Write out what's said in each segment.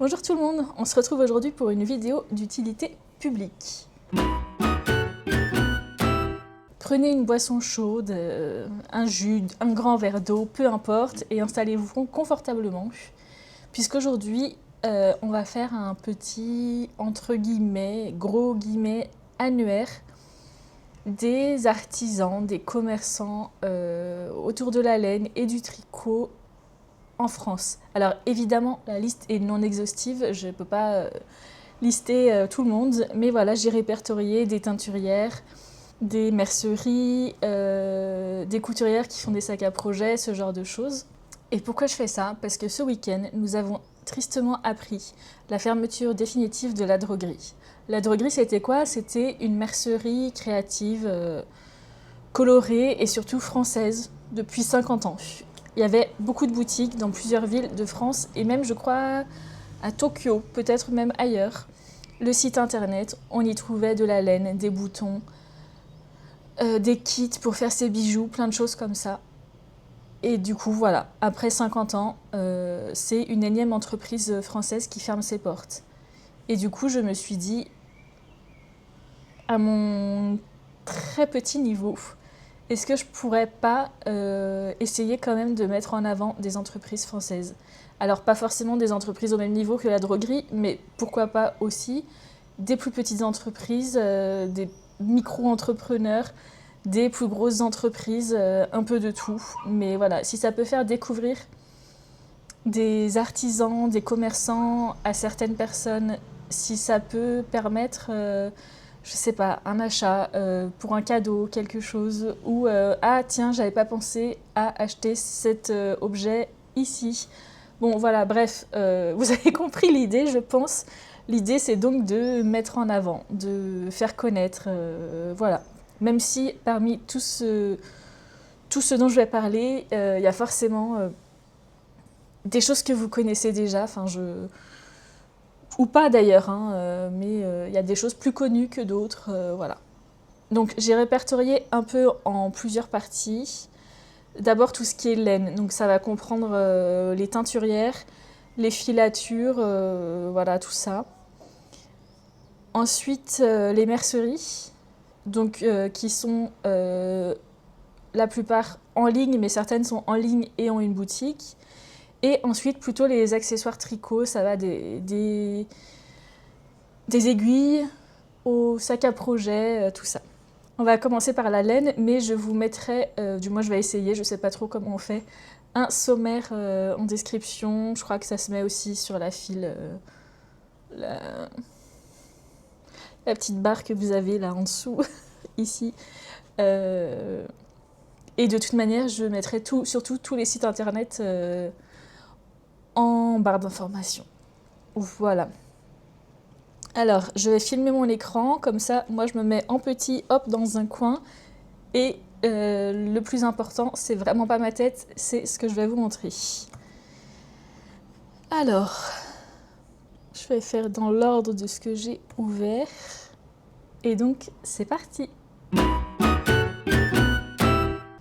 Bonjour tout le monde, on se retrouve aujourd'hui pour une vidéo d'utilité publique. Prenez une boisson chaude, un jus, un grand verre d'eau, peu importe, et installez-vous confortablement, puisqu'aujourd'hui on va faire un petit, entre guillemets, gros guillemets, annuaire des artisans, des commerçants autour de la laine et du tricot en France. Alors évidemment, la liste est non exhaustive, je ne peux pas lister tout le monde, mais voilà, j'ai répertorié des teinturières, des merceries, des couturières qui font des sacs à projet, ce genre de choses. Et pourquoi je fais ça? Parce que ce week-end, nous avons tristement appris la fermeture définitive de la droguerie. La droguerie, c'était quoi? C'était une mercerie créative, colorée et surtout française depuis 50 ans. Il y avait beaucoup de boutiques dans plusieurs villes de France et même, je crois, à Tokyo, peut-être même ailleurs. Le site internet, on y trouvait de la laine, des boutons, des kits pour faire ses bijoux, plein de choses comme ça. Et du coup, voilà, après 50 ans, c'est une énième entreprise française qui ferme ses portes. Et du coup, je me suis dit, à mon très petit niveau, est-ce que je pourrais pas essayer quand même de mettre en avant des entreprises françaises? Alors pas forcément des entreprises au même niveau que la droguerie, mais pourquoi pas aussi des plus petites entreprises, des micro-entrepreneurs, des plus grosses entreprises, un peu de tout. Mais voilà, si ça peut faire découvrir des artisans, des commerçants à certaines personnes, si ça peut permettre je sais pas, un achat pour un cadeau, quelque chose, ou ah tiens, j'avais pas pensé à acheter cet objet ici. Bon voilà, bref, vous avez compris l'idée, je pense. L'idée, c'est donc de mettre en avant, de faire connaître, voilà. Même si parmi tout ce dont je vais parler, il y a forcément des choses que vous connaissez déjà, enfin ou pas d'ailleurs, hein, mais il y a des choses plus connues que d'autres, voilà. Donc j'ai répertorié un peu en plusieurs parties. D'abord tout ce qui est laine, donc ça va comprendre les teinturières, les filatures, voilà tout ça. Ensuite les merceries, donc qui sont la plupart en ligne, mais certaines sont en ligne et ont une boutique. Et ensuite, plutôt les accessoires tricot, ça va des aiguilles au sac à projet, tout ça. On va commencer par la laine, mais je vous mettrai, du moins je vais essayer, je sais pas trop comment on fait, un sommaire en description. Je crois que ça se met aussi sur la file, la petite barre que vous avez là en dessous, ici. Et de toute manière, je mettrai surtout tous les sites internet en barre d'informations. Voilà. Alors, je vais filmer mon écran, comme ça, moi je me mets en petit, hop, dans un coin. Et le plus important, c'est vraiment pas ma tête, c'est ce que je vais vous montrer. Alors, je vais faire dans l'ordre de ce que j'ai ouvert. Et donc, c'est parti!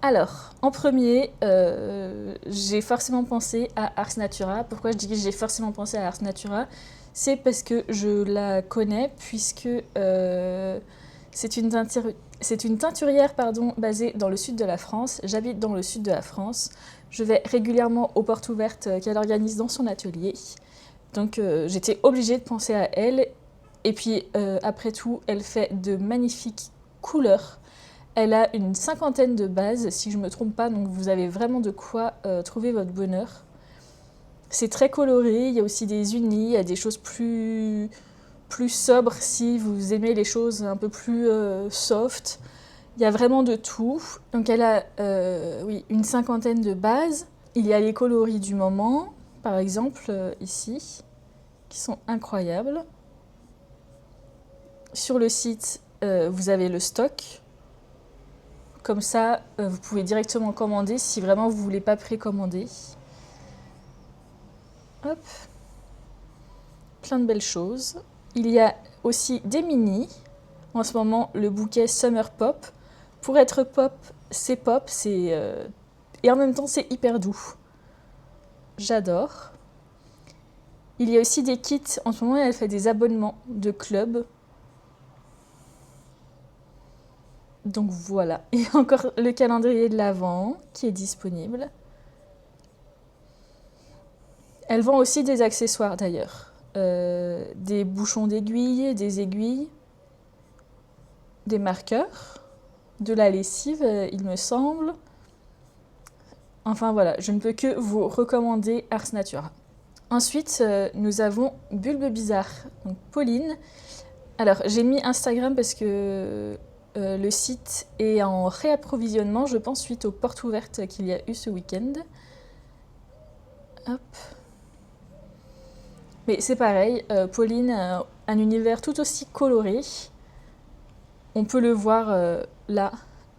Alors, en premier, j'ai forcément pensé à Ars Natura. Pourquoi je dis que j'ai forcément pensé à Ars Natura? C'est parce que je la connais, puisque c'est une teinturière basée dans le sud de la France. J'habite dans le sud de la France. Je vais régulièrement aux portes ouvertes qu'elle organise dans son atelier. Donc j'étais obligée de penser à elle. Et puis après tout, elle fait de magnifiques couleurs. Elle a une 50aine de bases, si je ne me trompe pas, donc vous avez vraiment de quoi trouver votre bonheur. C'est très coloré, il y a aussi des unis, il y a des choses plus sobres si vous aimez les choses un peu plus soft. Il y a vraiment de tout. Donc elle a oui, une 50aine de bases. Il y a les coloris du moment, par exemple ici, qui sont incroyables. Sur le site, vous avez le stock. Comme ça, vous pouvez directement commander si vraiment vous ne voulez pas précommander. Hop. Plein de belles choses. Il y a aussi des mini. En ce moment, le bouquet Summer Pop. Pour être pop, c'est et en même temps, c'est hyper doux. J'adore. Il y a aussi des kits. En ce moment, elle fait des abonnements de club. Donc voilà. Et encore le calendrier de l'Avent qui est disponible. Elle vend aussi des accessoires d'ailleurs. Des bouchons d'aiguilles, des aiguilles, des marqueurs, de la lessive, il me semble. Enfin voilà, je ne peux que vous recommander Ars Natura. Ensuite, nous avons Bulbe Bizarre, donc Pauline. Alors, j'ai mis Instagram parce que le site est en réapprovisionnement, je pense, suite aux portes ouvertes qu'il y a eu ce week-end. Hop. Mais c'est pareil, Pauline a un univers tout aussi coloré. On peut le voir là,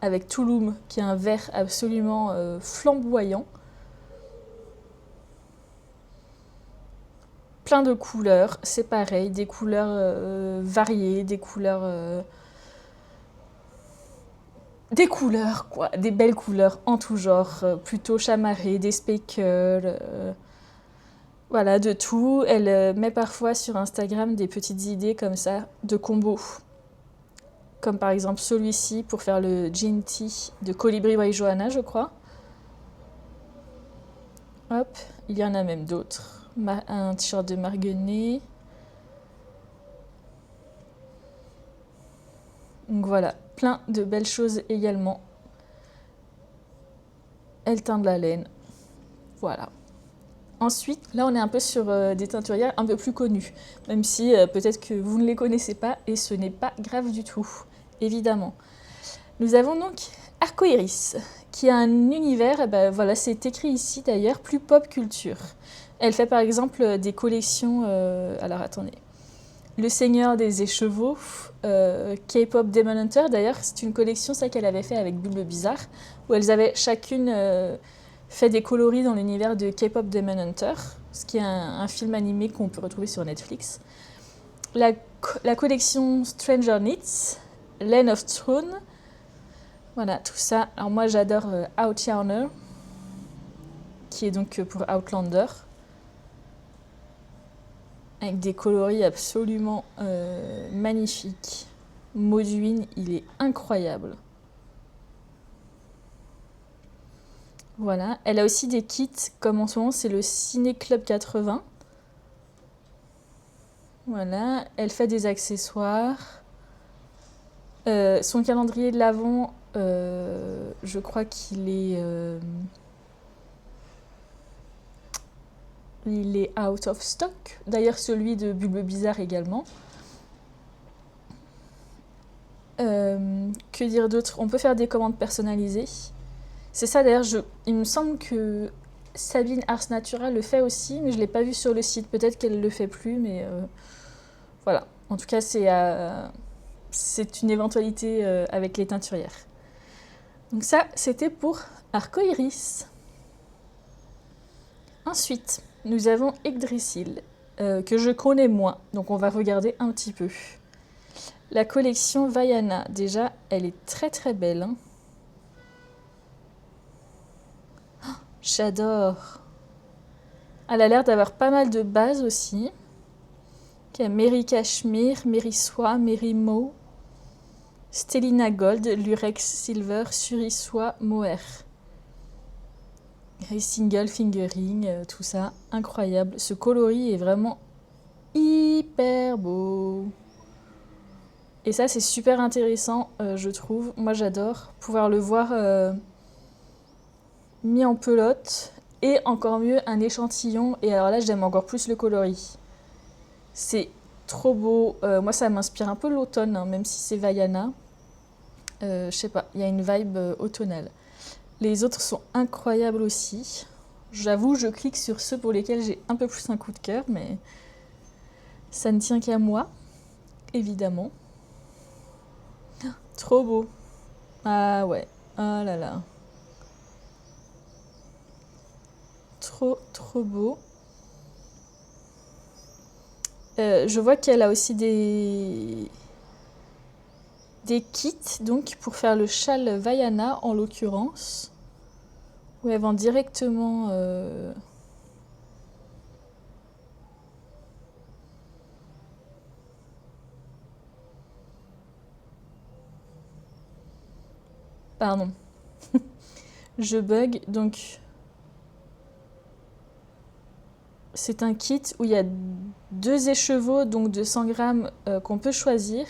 avec Touloum, qui est un vert absolument flamboyant. Plein de couleurs, c'est pareil, des couleurs variées, des couleurs quoi, des belles couleurs en tout genre, plutôt chamarrées, des speckles, voilà, de tout. Elle met parfois sur Instagram des petites idées comme ça, de combos. Comme par exemple celui-ci pour faire le Jean Tee de Colibri by Johanna, je crois. Hop, il y en a même d'autres. Un t-shirt de Marguenet. Donc voilà, plein de belles choses également. Elle teint de la laine. Voilà. Ensuite, là on est un peu sur des teinturières un peu plus connues. Même si peut-être que vous ne les connaissez pas et ce n'est pas grave du tout, évidemment. Nous avons donc Arcoiris, qui a un univers, voilà, c'est écrit ici d'ailleurs, plus pop culture. Elle fait par exemple des collections, alors attendez, Le Seigneur des Écheveaux, K-pop Demon Hunter, d'ailleurs c'est une collection ça qu'elle avait fait avec Bulbe Bizarre, où elles avaient chacune fait des coloris dans l'univers de K-pop Demon Hunter, ce qui est un film animé qu'on peut retrouver sur Netflix. La collection Stranger Knits, Lane of Throne, voilà, tout ça. Alors moi, j'adore Outlander, qui est donc pour Outlander, avec des coloris absolument magnifiques. Moduin, il est incroyable. Voilà. Elle a aussi des kits, comme en ce moment, c'est le Ciné Club 80. Voilà. Elle fait des accessoires. Son calendrier de l'Avent, je crois qu'il est... il est out of stock. D'ailleurs, celui de Bulbe Bizarre également. Que dire d'autre? On peut faire des commandes personnalisées. C'est ça d'ailleurs, il me semble que Sabine Ars Natura le fait aussi, mais je ne l'ai pas vu sur le site. Peut-être qu'elle ne le fait plus, mais voilà. En tout cas, c'est une éventualité avec les teinturières. Donc ça, c'était pour Arcoiris. Ensuite, nous avons Yggdrasil, que je connais moins, donc on va regarder un petit peu. La collection Vaiana, déjà, elle est très très belle. Hein. Oh, j'adore. Elle a l'air d'avoir pas mal de bases aussi. Il y a Mary Cashmere, Mary Soie, Mary Mo, Stellina Gold, Lurex Silver, Surisoie, Mohair. Single fingering, tout ça, incroyable. Ce coloris est vraiment hyper beau. Et ça, c'est super intéressant, je trouve. Moi, j'adore pouvoir le voir mis en pelote. Et encore mieux, un échantillon. Et alors là, j'aime encore plus le coloris. C'est trop beau. Moi, ça m'inspire un peu l'automne, hein, même si c'est Vaiana. Je sais pas, il y a une vibe automnale. Les autres sont incroyables aussi. J'avoue, je clique sur ceux pour lesquels j'ai un peu plus un coup de cœur, mais ça ne tient qu'à moi, évidemment. Trop beau. Ah ouais, ah là là. Trop, trop beau. Je vois qu'elle a aussi des kits, donc, pour faire le châle Vaiana, en l'occurrence. Où elle vend directement... Pardon. Je bug. Donc, c'est un kit où il y a 2 écheveaux donc de 100 grammes qu'on peut choisir.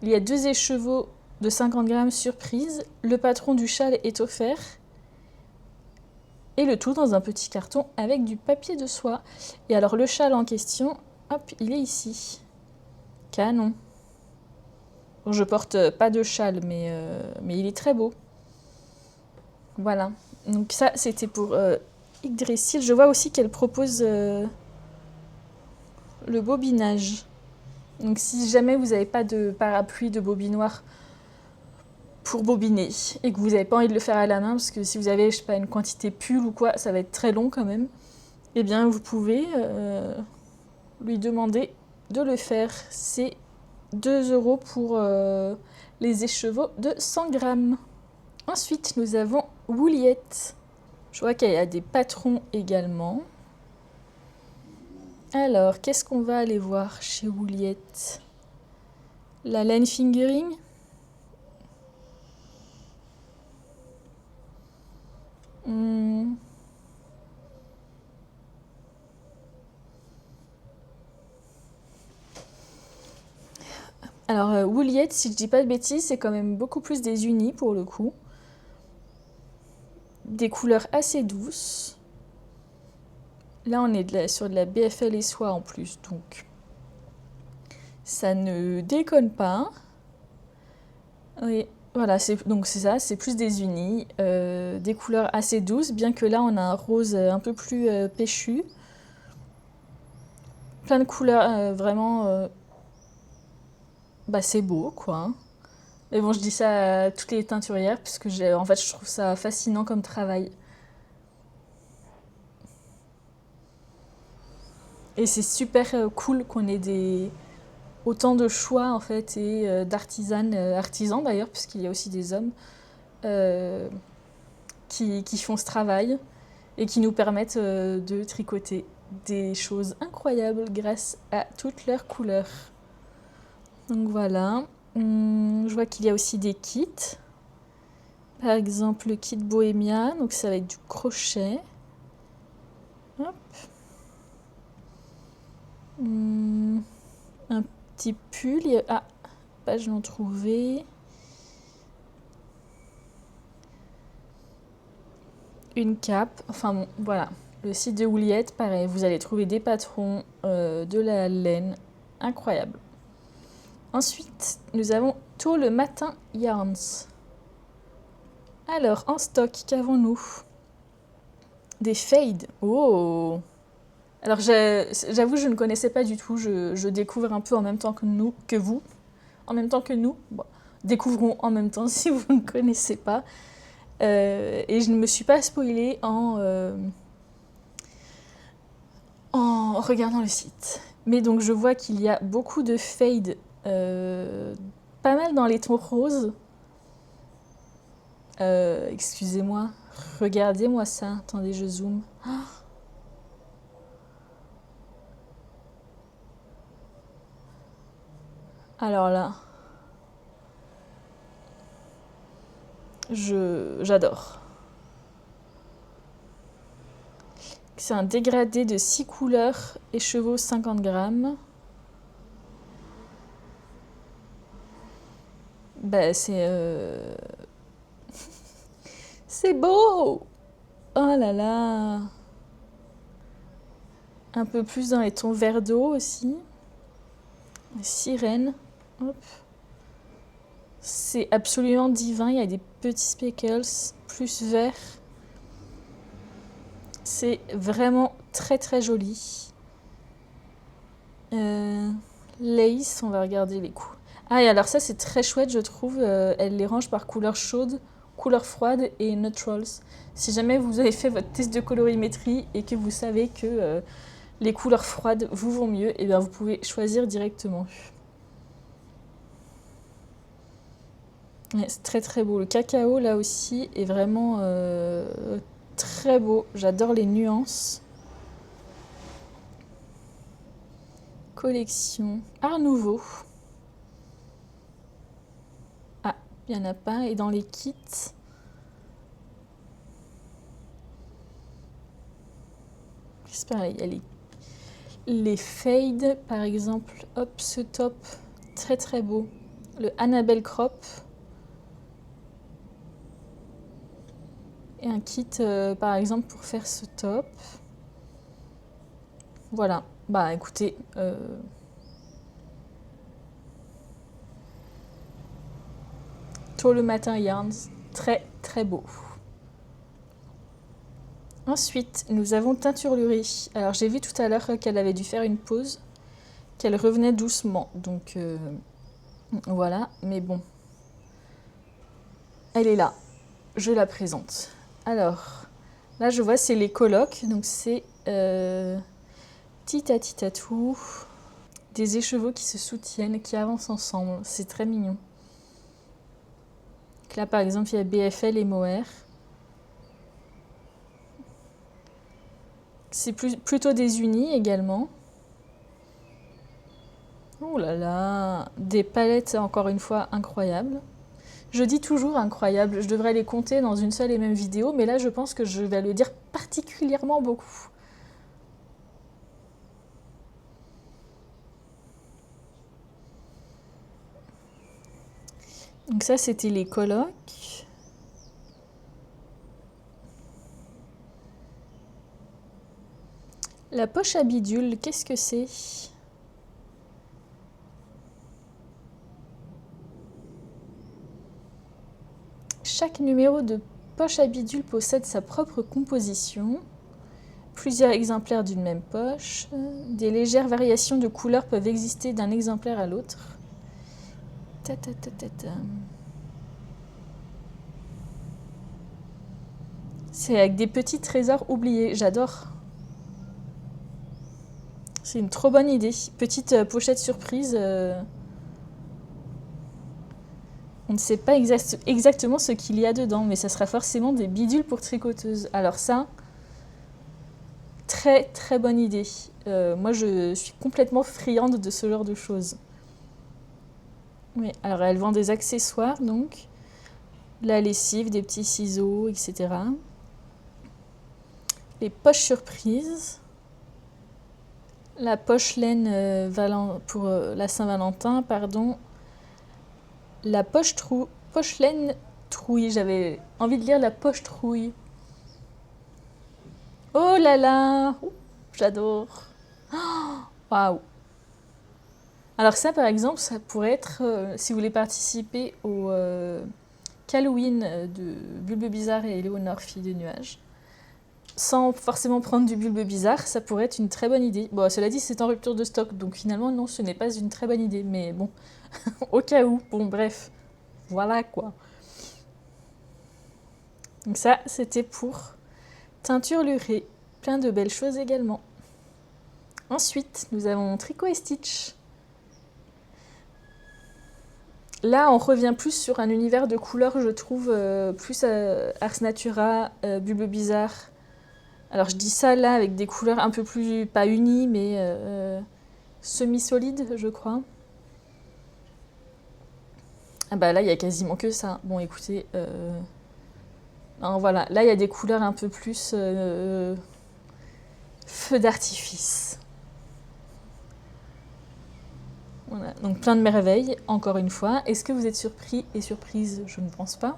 Il y a 2 écheveaux de 50 grammes surprise. Le patron du châle est offert. Et le tout dans un petit carton avec du papier de soie. Et alors le châle en question, hop, il est ici. Canon. Bon, je porte pas de châle, mais il est très beau. Voilà. Donc ça, c'était pour Yggdrasil. Je vois aussi qu'elle propose le bobinage. Donc si jamais vous n'avez pas de parapluie, de bobinoir pour bobiner et que vous n'avez pas envie de le faire à la main, parce que si vous avez, je sais pas, une quantité pull ou quoi, ça va être très long quand même, eh bien vous pouvez lui demander de le faire. C'est 2 € pour les écheveaux de 100 grammes. Ensuite, nous avons Wouliette. Je vois qu'il y a des patrons également. Alors, qu'est-ce qu'on va aller voir chez Wouliette? La laine fingering. Alors, Wouliette, si je dis pas de bêtises, c'est quand même beaucoup plus des unis pour le coup. Des couleurs assez douces. Là, on est sur de la BFL et soie en plus, donc ça ne déconne pas. Oui, voilà, donc c'est ça, c'est plus des unis, des couleurs assez douces, bien que là, on a un rose un peu plus péchu. Plein de couleurs, vraiment, bah, c'est beau, quoi. Mais bon, je dis ça à toutes les teinturières, parce que en fait, je trouve ça fascinant comme travail. Et c'est super cool qu'on ait autant de choix en fait et d'artisanes, artisans d'ailleurs, puisqu'il y a aussi des hommes euh, qui font ce travail et qui nous permettent de tricoter des choses incroyables grâce à toutes leurs couleurs. Donc voilà. Je vois qu'il y a aussi des kits. Par exemple le kit Bohemia, donc ça va être du crochet. Hop. Un petit pull. Ah, pas je l'en trouvais. Une cape. Enfin bon, voilà. Le site de Wouliette, pareil, vous allez trouver des patrons, de la laine. Incroyable. Ensuite, nous avons Tôt le matin Yarns. Alors, en stock, qu'avons-nous? Des fades. Oh! Alors, j'avoue, je ne connaissais pas du tout. Je découvre un peu en même temps que vous. En même temps que nous. Bon, découvrons en même temps si vous ne connaissez pas. Et je ne me suis pas spoilée en regardant le site. Mais donc, je vois qu'il y a beaucoup de fades, pas mal dans les tons roses. Excusez-moi, regardez-moi ça. Attendez, je zoome. Alors là, j'adore. C'est un dégradé de 6 couleurs, écheveaux 50 grammes. Bah, c'est beau! Oh là là! Un peu plus dans les tons vert d'eau aussi. Sirène. Hop. C'est absolument divin. Il y a des petits speckles plus verts. C'est vraiment très très joli. Lace, on va regarder les coups. Ah, et alors ça c'est très chouette, je trouve. Elle les range par couleur chaude, couleur froide et neutrals. Si jamais vous avez fait votre test de colorimétrie et que vous savez que les couleurs froides vous vont mieux, et bien vous pouvez choisir directement. Ouais, c'est très très beau. Le cacao là aussi est vraiment très beau. J'adore les nuances. Collection Art Nouveau. Ah, il n'y en a pas. Et dans les kits, c'est pareil, il y a les fades, par exemple. Hop, ce top, très très beau. Le Annabelle Crop. Et un kit, par exemple, pour faire ce top. Voilà. Bah écoutez, tôt le matin Yarns, très très beau. Ensuite, nous avons Teinturlurie. Alors j'ai vu tout à l'heure qu'elle avait dû faire une pause, qu'elle revenait doucement. Donc voilà, mais bon. Elle est là. Je la présente. Alors, là je vois c'est les colocs. Donc c'est Titati-tatou. Des écheveaux qui se soutiennent, qui avancent ensemble. C'est très mignon. Donc là par exemple il y a BFL et Mohair. C'est plutôt des unis également. Oh là là, des palettes encore une fois incroyables. Je dis toujours incroyables, je devrais les compter dans une seule et même vidéo, mais là je pense que je vais le dire particulièrement beaucoup. Donc ça c'était les colocs. La poche à bidule, qu'est-ce que c'est ? Chaque numéro de poche à bidule possède sa propre composition. Plusieurs exemplaires d'une même poche. Des légères variations de couleurs peuvent exister d'un exemplaire à l'autre. C'est avec des petits trésors oubliés, j'adore. C'est une trop bonne idée. Petite pochette surprise. On ne sait pas exactement ce qu'il y a dedans, mais ça sera forcément des bidules pour tricoteuses. Alors ça, très très bonne idée. Moi je suis complètement friande de ce genre de choses. Oui, alors elle vend des accessoires donc. La lessive, des petits ciseaux, etc. Les poches surprises. La poche laine pour la Saint-Valentin, pardon. La poche laine trouille. J'avais envie de lire la poche trouille. Oh là là, j'adore. Waouh. Alors ça, par exemple, ça pourrait être, si vous voulez participer au Halloween de Bulbe Bizarre et Éléonore, fille de nuages, sans forcément prendre du Bulbe Bizarre, ça pourrait être une très bonne idée. Bon, cela dit, c'est en rupture de stock, donc finalement, non, ce n'est pas une très bonne idée, mais bon, au cas où, bon, bref, voilà quoi. Donc ça, c'était pour Teinturlurie, plein de belles choses également. Ensuite, nous avons Tricot et Stitch. Là, on revient plus sur un univers de couleurs, je trouve, plus Ars Natura, Bulbe Bizarre. Alors, je dis ça là avec des couleurs un peu plus, pas unies, mais semi-solides, je crois. Ah bah là, il y a quasiment que ça. Bon, écoutez, non, voilà. Là, il y a des couleurs un peu plus feu d'artifice. Voilà, donc plein de merveilles, encore une fois. Est-ce que vous êtes surpris et surprise? Je ne pense pas.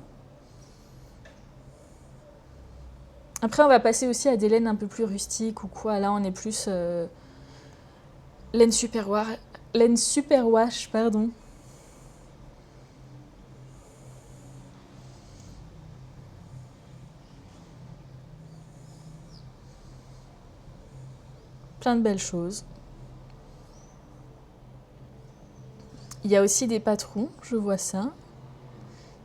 Après, on va passer aussi à des laines un peu plus rustiques ou quoi. Là, on est plus laine superwash, pardon. Plein de belles choses. Il y a aussi des patrons, je vois ça.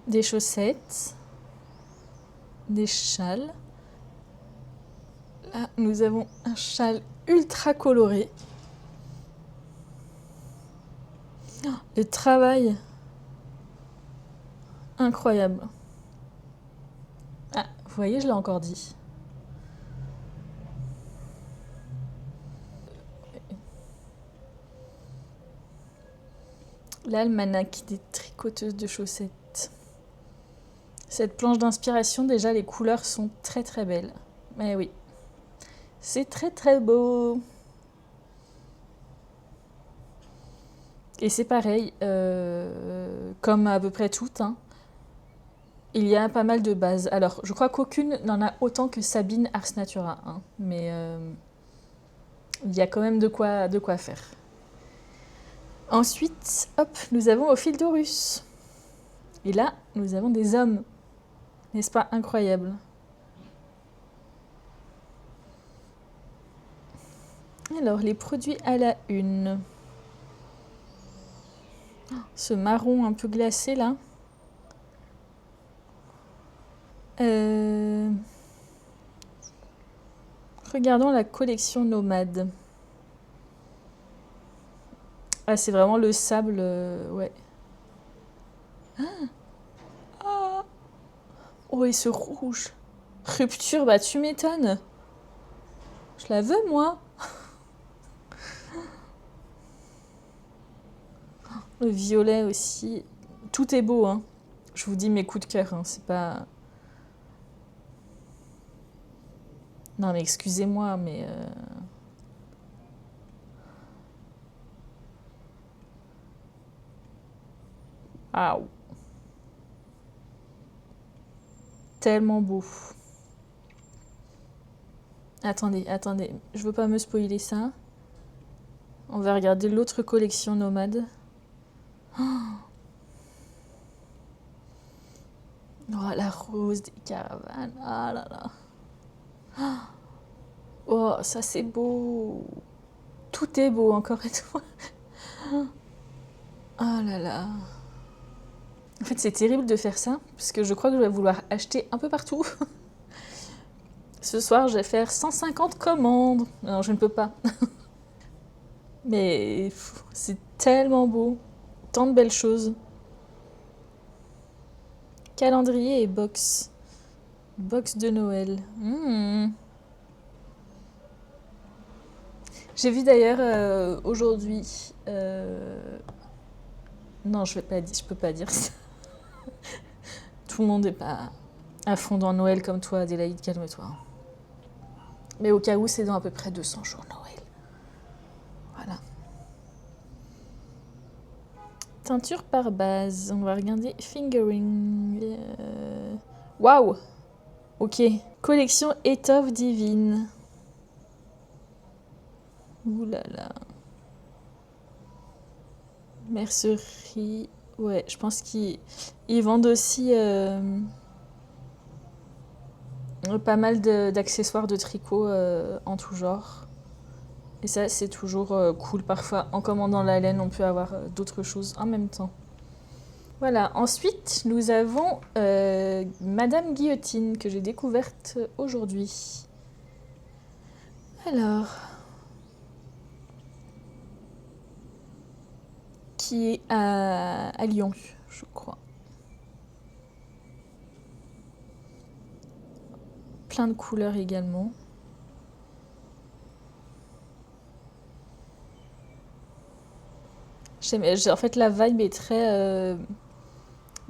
Des chaussettes. Des châles. Là, nous avons un châle ultra coloré. Oh, le travail. Incroyable. Ah, vous voyez, je l'ai encore dit. L'almanach des tricoteuses de chaussettes. Cette planche d'inspiration, déjà, les couleurs sont très très belles. Mais oui, c'est très très beau. Et c'est pareil, comme à peu près toutes, hein, il y a pas mal de bases. Alors, je crois qu'aucune n'en a autant que Sabine Ars Natura, hein, mais il y a quand même de quoi faire. Ensuite, hop, nous avons Ophildorus. Et là, nous avons des hommes. N'est-ce pas incroyable? Alors, les produits à la une. Ce marron un peu glacé là. Regardons la collection nomade. Ah, c'est vraiment le sable, ouais. Ah. Oh, et ce rouge. Rupture, bah tu m'étonnes. Je la veux, moi. Le violet aussi. Tout est beau, hein. Je vous dis mes coups de cœur, hein. C'est pas... Non, mais excusez-moi, mais... Ah, tellement beau. Attendez, je veux pas me spoiler ça. On va regarder l'autre collection nomade. Oh, la rose des caravanes. Ah là là. Oh, ça c'est beau. Tout est beau, encore une fois. Oh là là. En fait, c'est terrible de faire ça, parce que je crois que je vais vouloir acheter un peu partout. Ce soir, je vais faire 150 commandes. Non, je ne peux pas. Mais c'est tellement beau. Tant de belles choses. Calendrier et box. Box de Noël. J'ai vu d'ailleurs aujourd'hui... Non, je peux pas dire ça. Tout le monde n'est pas à fond dans Noël comme toi, Adélaïde, calme-toi. Mais au cas où, c'est dans à peu près 200 jours Noël. Voilà. Teinture par base. On va regarder fingering. Waouh. Ok. Collection étoffe divine. Ouh là là. Mercerie. Ouais, je pense qu'ils vendent aussi pas mal d'accessoires de tricot en tout genre. Et ça, c'est toujours cool. Parfois, en commandant la laine, on peut avoir d'autres choses en même temps. Voilà. Ensuite, nous avons Madame Guillotine, que j'ai découverte aujourd'hui. Alors... Qui est à Lyon, je crois. Plein de couleurs également. En fait, la vibe est très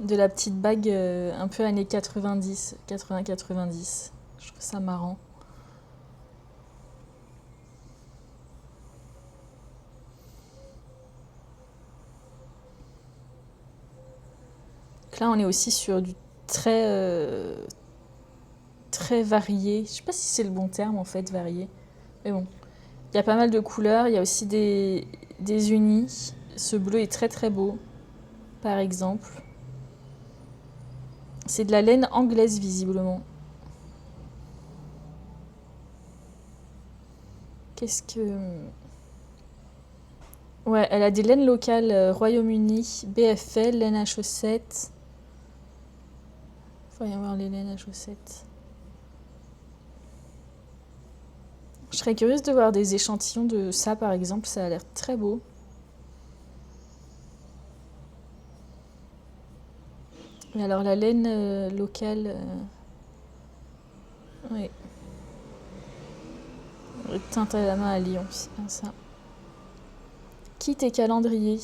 de la petite bague un peu années 90, 80-90. Je trouve ça marrant. Donc là, on est aussi sur du très varié. Je sais pas si c'est le bon terme en fait, varié. Mais bon, il y a pas mal de couleurs. Il y a aussi des unis. Ce bleu est très très beau, par exemple. C'est de la laine anglaise, visiblement. Qu'est-ce que... Ouais, elle a des laines locales Royaume-Uni, BFL, laine à chaussettes. Faut y avoir les laines à chaussettes. Je serais curieuse de voir des échantillons de ça, par exemple. Ça a l'air très beau. Et alors, la laine locale... Oui. Teinte à la main à Lyon, c'est bien ça. Kit et calendrier.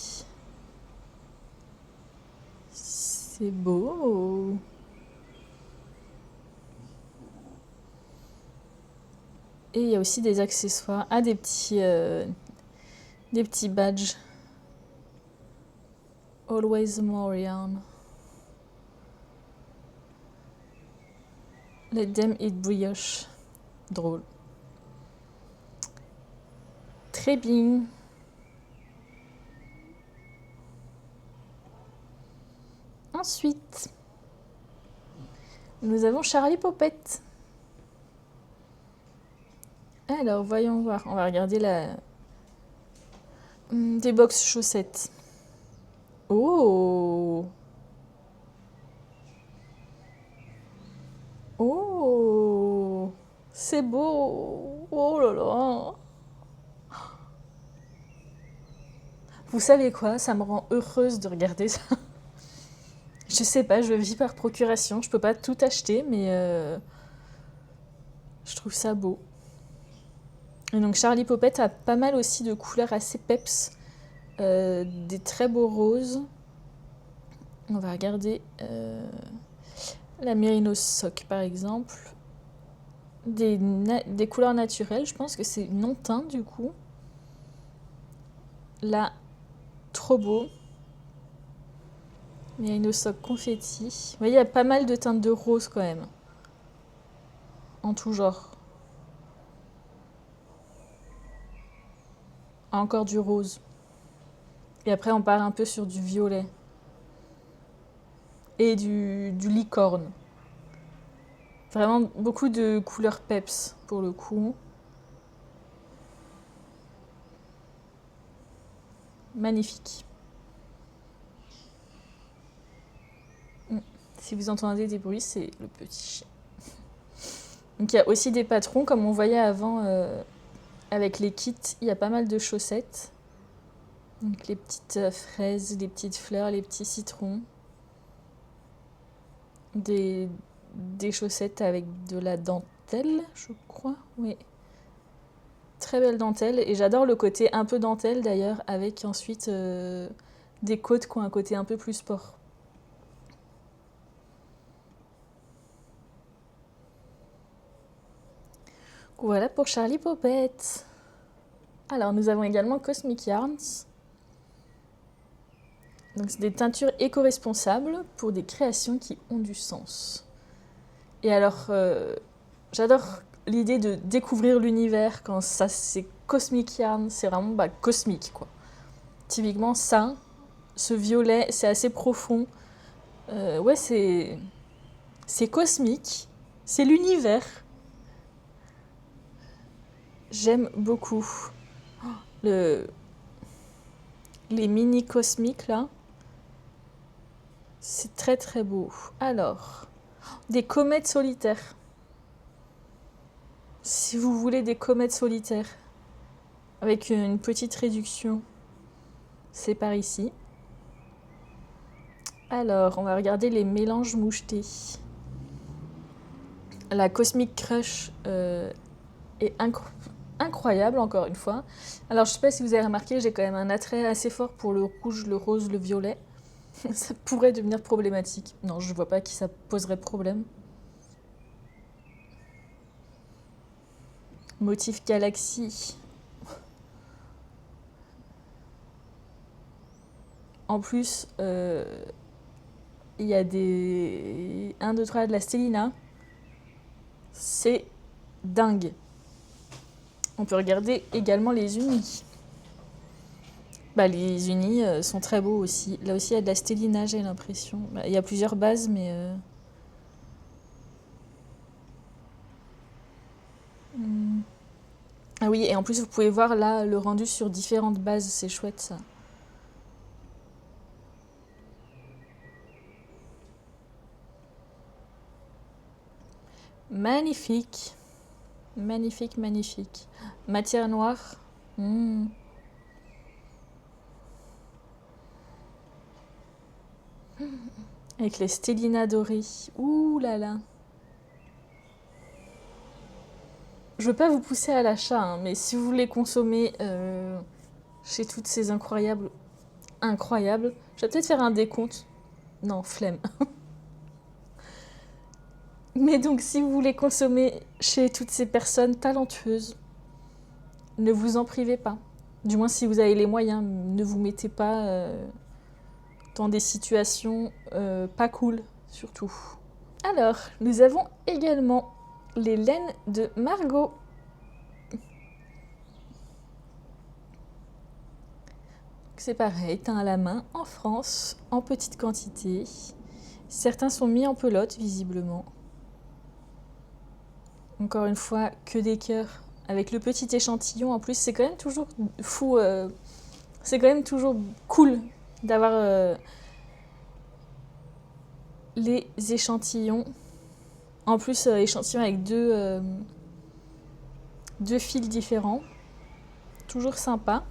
C'est beau. Et il y a aussi des accessoires. Ah, des petits badges. Always more yarn. Let them eat brioche. Drôle. Très bien. Ensuite, nous avons Charlie Popette. Alors, voyons voir. On va regarder des box chaussettes. Oh! Oh! C'est beau! Oh là là! Vous savez quoi? Ça me rend heureuse de regarder ça. Je sais pas, je vis par procuration. Je peux pas tout acheter, mais je trouve ça beau. Et donc Charlie Popette a pas mal aussi de couleurs assez peps. Des très beaux roses. On va regarder la Mérinos Sock par exemple. Des couleurs naturelles, je pense que c'est non teint du coup. Là, trop beau. Mérinos Sock confetti. Vous voyez, il y a pas mal de teintes de rose quand même. En tout genre. Encore du rose. Et après, on part un peu sur du violet. Et du licorne. Vraiment beaucoup de couleurs peps pour le coup. Magnifique. Si vous entendez des bruits, c'est le petit chien. Donc il y a aussi des patrons, comme on voyait avant avec les kits, il y a pas mal de chaussettes. Donc les petites fraises, les petites fleurs, les petits citrons. Des chaussettes avec de la dentelle, je crois. Oui. Très belle dentelle. Et j'adore le côté un peu dentelle d'ailleurs, avec ensuite des côtes qui ont un côté un peu plus sport. Voilà pour Charlie Popette. Alors nous avons également Cosmic Yarns. Donc c'est des teintures éco-responsables pour des créations qui ont du sens. Et alors j'adore l'idée de découvrir l'univers quand ça c'est Cosmic Yarn, c'est vraiment cosmique quoi. Typiquement ça, ce violet, c'est assez profond. Ouais, c'est cosmique, c'est l'univers. J'aime beaucoup. Les mini cosmiques là, c'est très très beau. Alors, des comètes solitaires. Si vous voulez des comètes solitaires, avec une petite réduction, c'est par ici. Alors, on va regarder les mélanges mouchetés. La Cosmic Crush est incroyable, encore une fois. Alors, je sais pas si vous avez remarqué, j'ai quand même un attrait assez fort pour le rouge, le rose, le violet. Ça pourrait devenir problématique. Non, je vois pas qui ça poserait problème. Motif galaxie. En plus, il y a des 1, 2, 3 de la Stellina. C'est dingue. On peut regarder également les unis. Les unis sont très beaux aussi. Là aussi, il y a de la Stellina, j'ai l'impression. Il y a plusieurs bases, mais... Ah oui, et en plus, vous pouvez voir là le rendu sur différentes bases. C'est chouette, ça. Magnifique. Magnifique, magnifique. Matière noire. Avec les Stellina dorées. Ouh là là. Je veux pas vous pousser à l'achat, hein, mais si vous voulez consommer chez toutes ces incroyables, je vais peut-être faire un décompte. Non, flemme. Mais donc, si vous voulez consommer chez toutes ces personnes talentueuses, ne vous en privez pas. Du moins, si vous avez les moyens, ne vous mettez pas dans des situations pas cool, surtout. Alors, nous avons également les laines de Margot. C'est pareil, teint à la main, en France, en petite quantité. Certains sont mis en pelote, visiblement. Encore une fois, que des cœurs. Avec le petit échantillon, en plus, c'est quand même toujours fou. C'est quand même toujours cool d'avoir les échantillons. En plus, échantillons avec deux fils différents. Toujours sympa.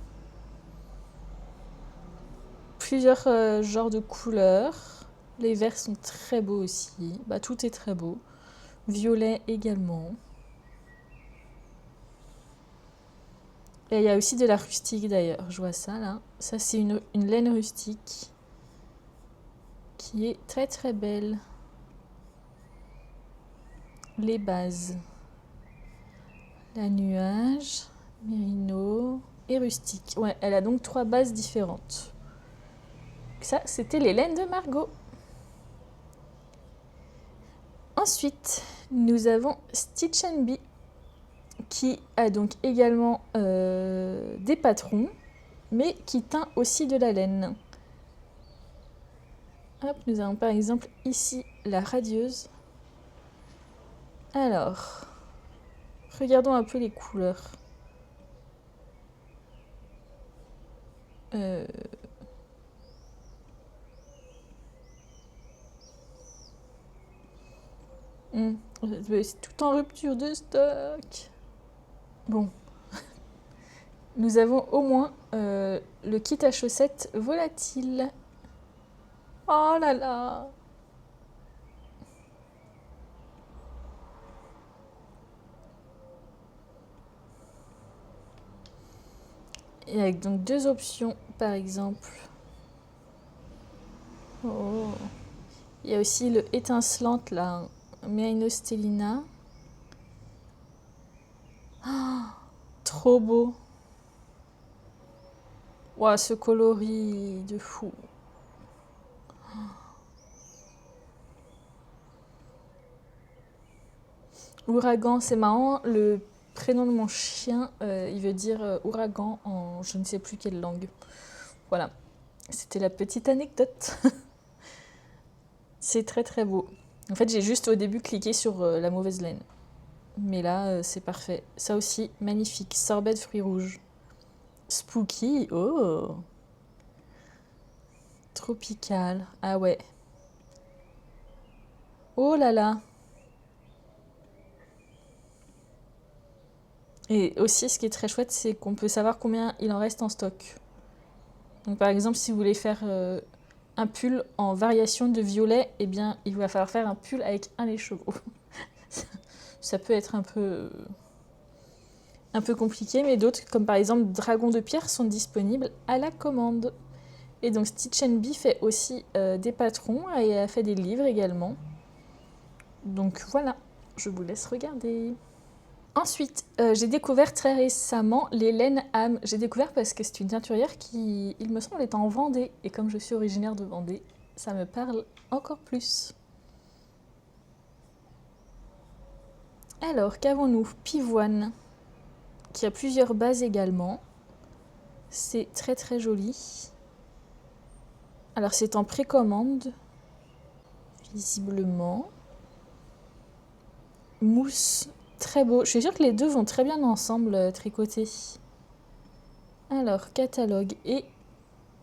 Plusieurs genres de couleurs. Les verts sont très beaux aussi. Bah, tout est très beau. Violet également. Et il y a aussi de la rustique d'ailleurs. Je vois ça là. Ça, c'est une laine rustique qui est très très belle. Les bases. La nuage, mérino et rustique. Ouais, elle a donc 3 bases différentes. Ça, c'était les laines de Margot. Ensuite, nous avons Stitch & Bee qui a donc également des patrons, mais qui teint aussi de la laine. Hop, nous avons par exemple ici la radieuse. Alors, regardons un peu les couleurs. C'est tout en rupture de stock. Bon. Nous avons au moins le kit à chaussettes volatile. Oh là là! Et avec donc 2 options par exemple. Oh. Il y a aussi le étincelante là, Merino Stellina. Oh, trop beau. Ouah, ce coloris de fou. Ouragan, c'est marrant, le prénom de mon chien, il veut dire ouragan en je ne sais plus quelle langue. Voilà, c'était la petite anecdote. C'est très très beau. En fait, j'ai juste au début cliqué sur la mauvaise laine. Mais là, c'est parfait. Ça aussi, magnifique. Sorbet de fruits rouges. Spooky, oh! Tropical, ah ouais. Oh là là! Et aussi, ce qui est très chouette, c'est qu'on peut savoir combien il en reste en stock. Donc par exemple, si vous voulez faire un pull en variation de violet, eh bien, il va falloir faire un pull avec un écheveau. Ça peut être un peu compliqué, mais d'autres, comme par exemple Dragon de pierre, sont disponibles à la commande. Et donc Stitch & Bee fait aussi des patrons et a fait des livres également. Donc voilà, je vous laisse regarder. Ensuite, j'ai découvert très récemment les laines âme. J'ai découvert parce que c'est une teinturière qui, il me semble, est en Vendée. Et comme je suis originaire de Vendée, ça me parle encore plus. Alors, qu'avons-nous? Pivoine, qui a plusieurs bases également. C'est très très joli. Alors, c'est en précommande, visiblement. Mousse, très beau. Je suis sûre que les deux vont très bien ensemble, tricotés. Alors, catalogue. Et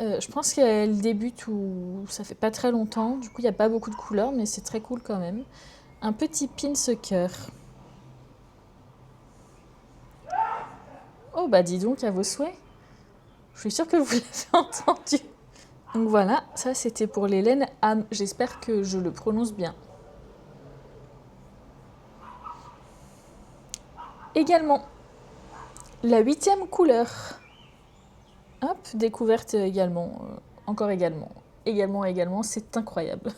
je pense qu'elle débute où ça fait pas très longtemps. Du coup, il n'y a pas beaucoup de couleurs, mais c'est très cool quand même. Un petit pin cœur. Oh, bah dis donc, à vos souhaits. Je suis sûre que vous l'avez entendu. Donc voilà, ça c'était pour les laines âme. J'espère que je le prononce bien. Également, la 8e couleur. Hop, découverte également. Encore également. Également, c'est incroyable.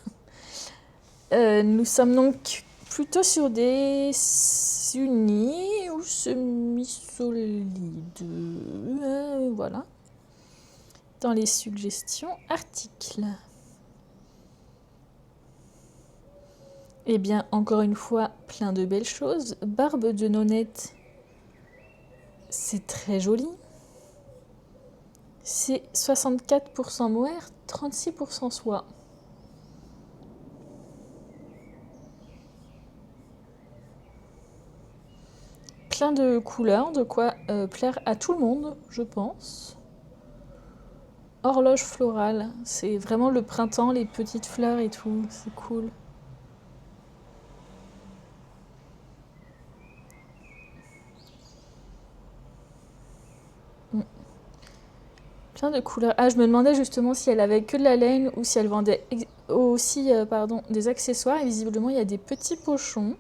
Nous sommes donc plutôt sur des unis ou semi-solides. Voilà. Dans les suggestions articles. Eh bien, encore une fois, plein de belles choses. Barbe de nonnette, c'est très joli. C'est 64% mohair, 36% soie. Plein de couleurs, de quoi plaire à tout le monde, je pense. Horloge florale, c'est vraiment le printemps, les petites fleurs et tout, c'est cool. Plein de couleurs. Ah, je me demandais justement si elle avait que de la laine ou si elle vendait aussi des accessoires. Et visiblement, il y a des petits pochons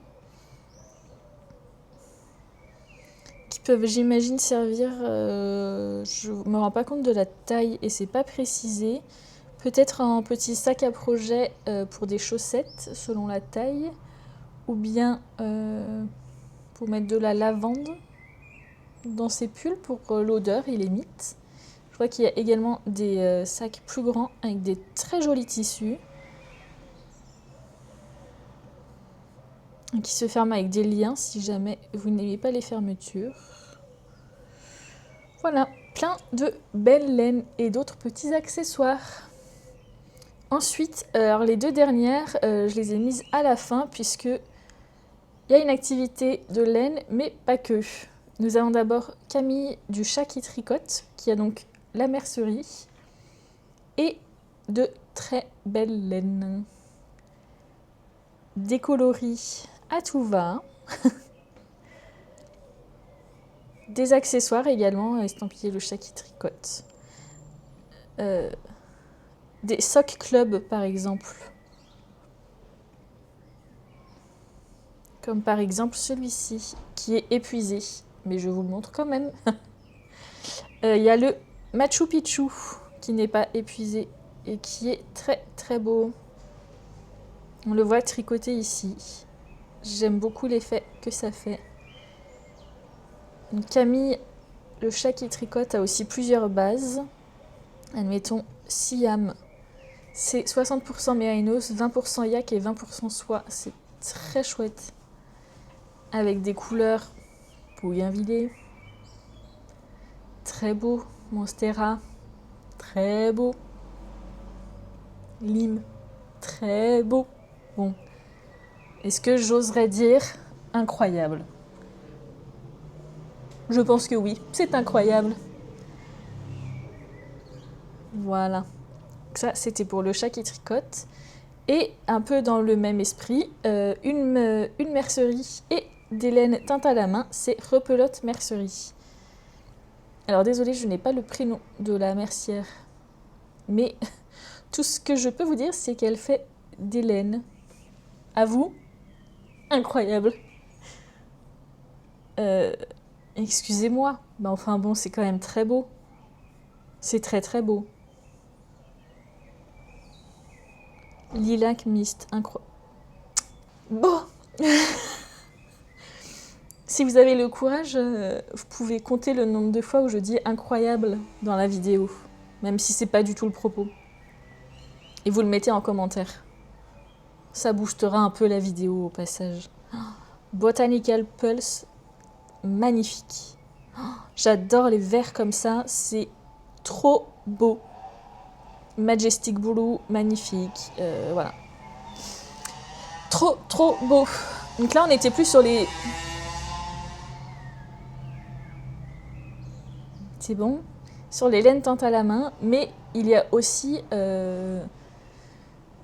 qui peuvent, j'imagine, servir. Je me rends pas compte de la taille et c'est pas précisé. Peut-être un petit sac à projet pour des chaussettes selon la taille, ou bien pour mettre de la lavande dans ses pulls pour l'odeur et les mythes. Je vois qu'il y a également des sacs plus grands avec des très jolis tissus qui se ferment avec des liens si jamais vous n'aimez pas les fermetures. Voilà, plein de belles laines et d'autres petits accessoires. Ensuite, alors les deux dernières, je les ai mises à la fin puisque il y a une activité de laine, mais pas que. Nous avons d'abord Camille du Chat qui tricote, qui a donc la mercerie, et de très belles laines. Des coloris à tout va. Des accessoires également, estampillés le Chat qui tricote. Des sock club par exemple. Comme par exemple celui-ci, qui est épuisé. Mais je vous le montre quand même. Il y a le Machu Picchu, qui n'est pas épuisé et qui est très très beau. On le voit tricoter ici. J'aime beaucoup l'effet que ça fait. Camille, le Chat qui tricote, a aussi plusieurs bases. Admettons, Siam, c'est 60% mérinos, 20% yak et 20% soie. C'est très chouette. Avec des couleurs bougainvillées. Très beau. Monstera, très beau. Lime, très beau. Bon, est-ce que j'oserais dire incroyable? Je pense que oui, c'est incroyable. Voilà. Ça, c'était pour le Chat qui tricote. Et un peu dans le même esprit, une mercerie et des laines teintes à la main, c'est Repelote Mercerie. Alors désolée, je n'ai pas le prénom de la mercière, mais tout ce que je peux vous dire, c'est qu'elle fait des laines. À vous, incroyable. Excusez-moi, mais enfin bon, c'est quand même très beau. C'est très très beau. Lilac mist, incroyable. Bon. Si vous avez le courage, vous pouvez compter le nombre de fois où je dis incroyable dans la vidéo, même si c'est pas du tout le propos. Et vous le mettez en commentaire. Ça boostera un peu la vidéo au passage. Botanical Pulse, magnifique. J'adore les verres comme ça, c'est trop beau. Majestic Blue, magnifique. Voilà. Trop, trop beau. Donc là, on était plus sur les... C'est bon. Sur les laines teintes à la main, mais il y a aussi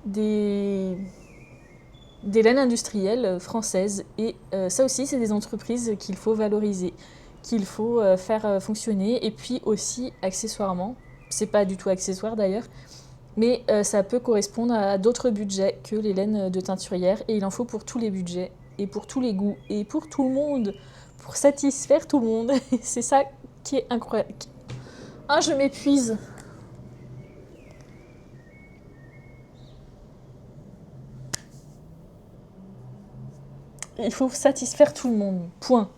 des laines industrielles françaises. Et ça aussi, c'est des entreprises qu'il faut valoriser, qu'il faut faire fonctionner. Et puis aussi, accessoirement, c'est pas du tout accessoire d'ailleurs, mais ça peut correspondre à d'autres budgets que les laines de teinturière. Et il en faut pour tous les budgets, et pour tous les goûts, et pour tout le monde, pour satisfaire tout le monde. C'est ça qui est incroyable. Ah, je m'épuise. Il faut satisfaire tout le monde. Point.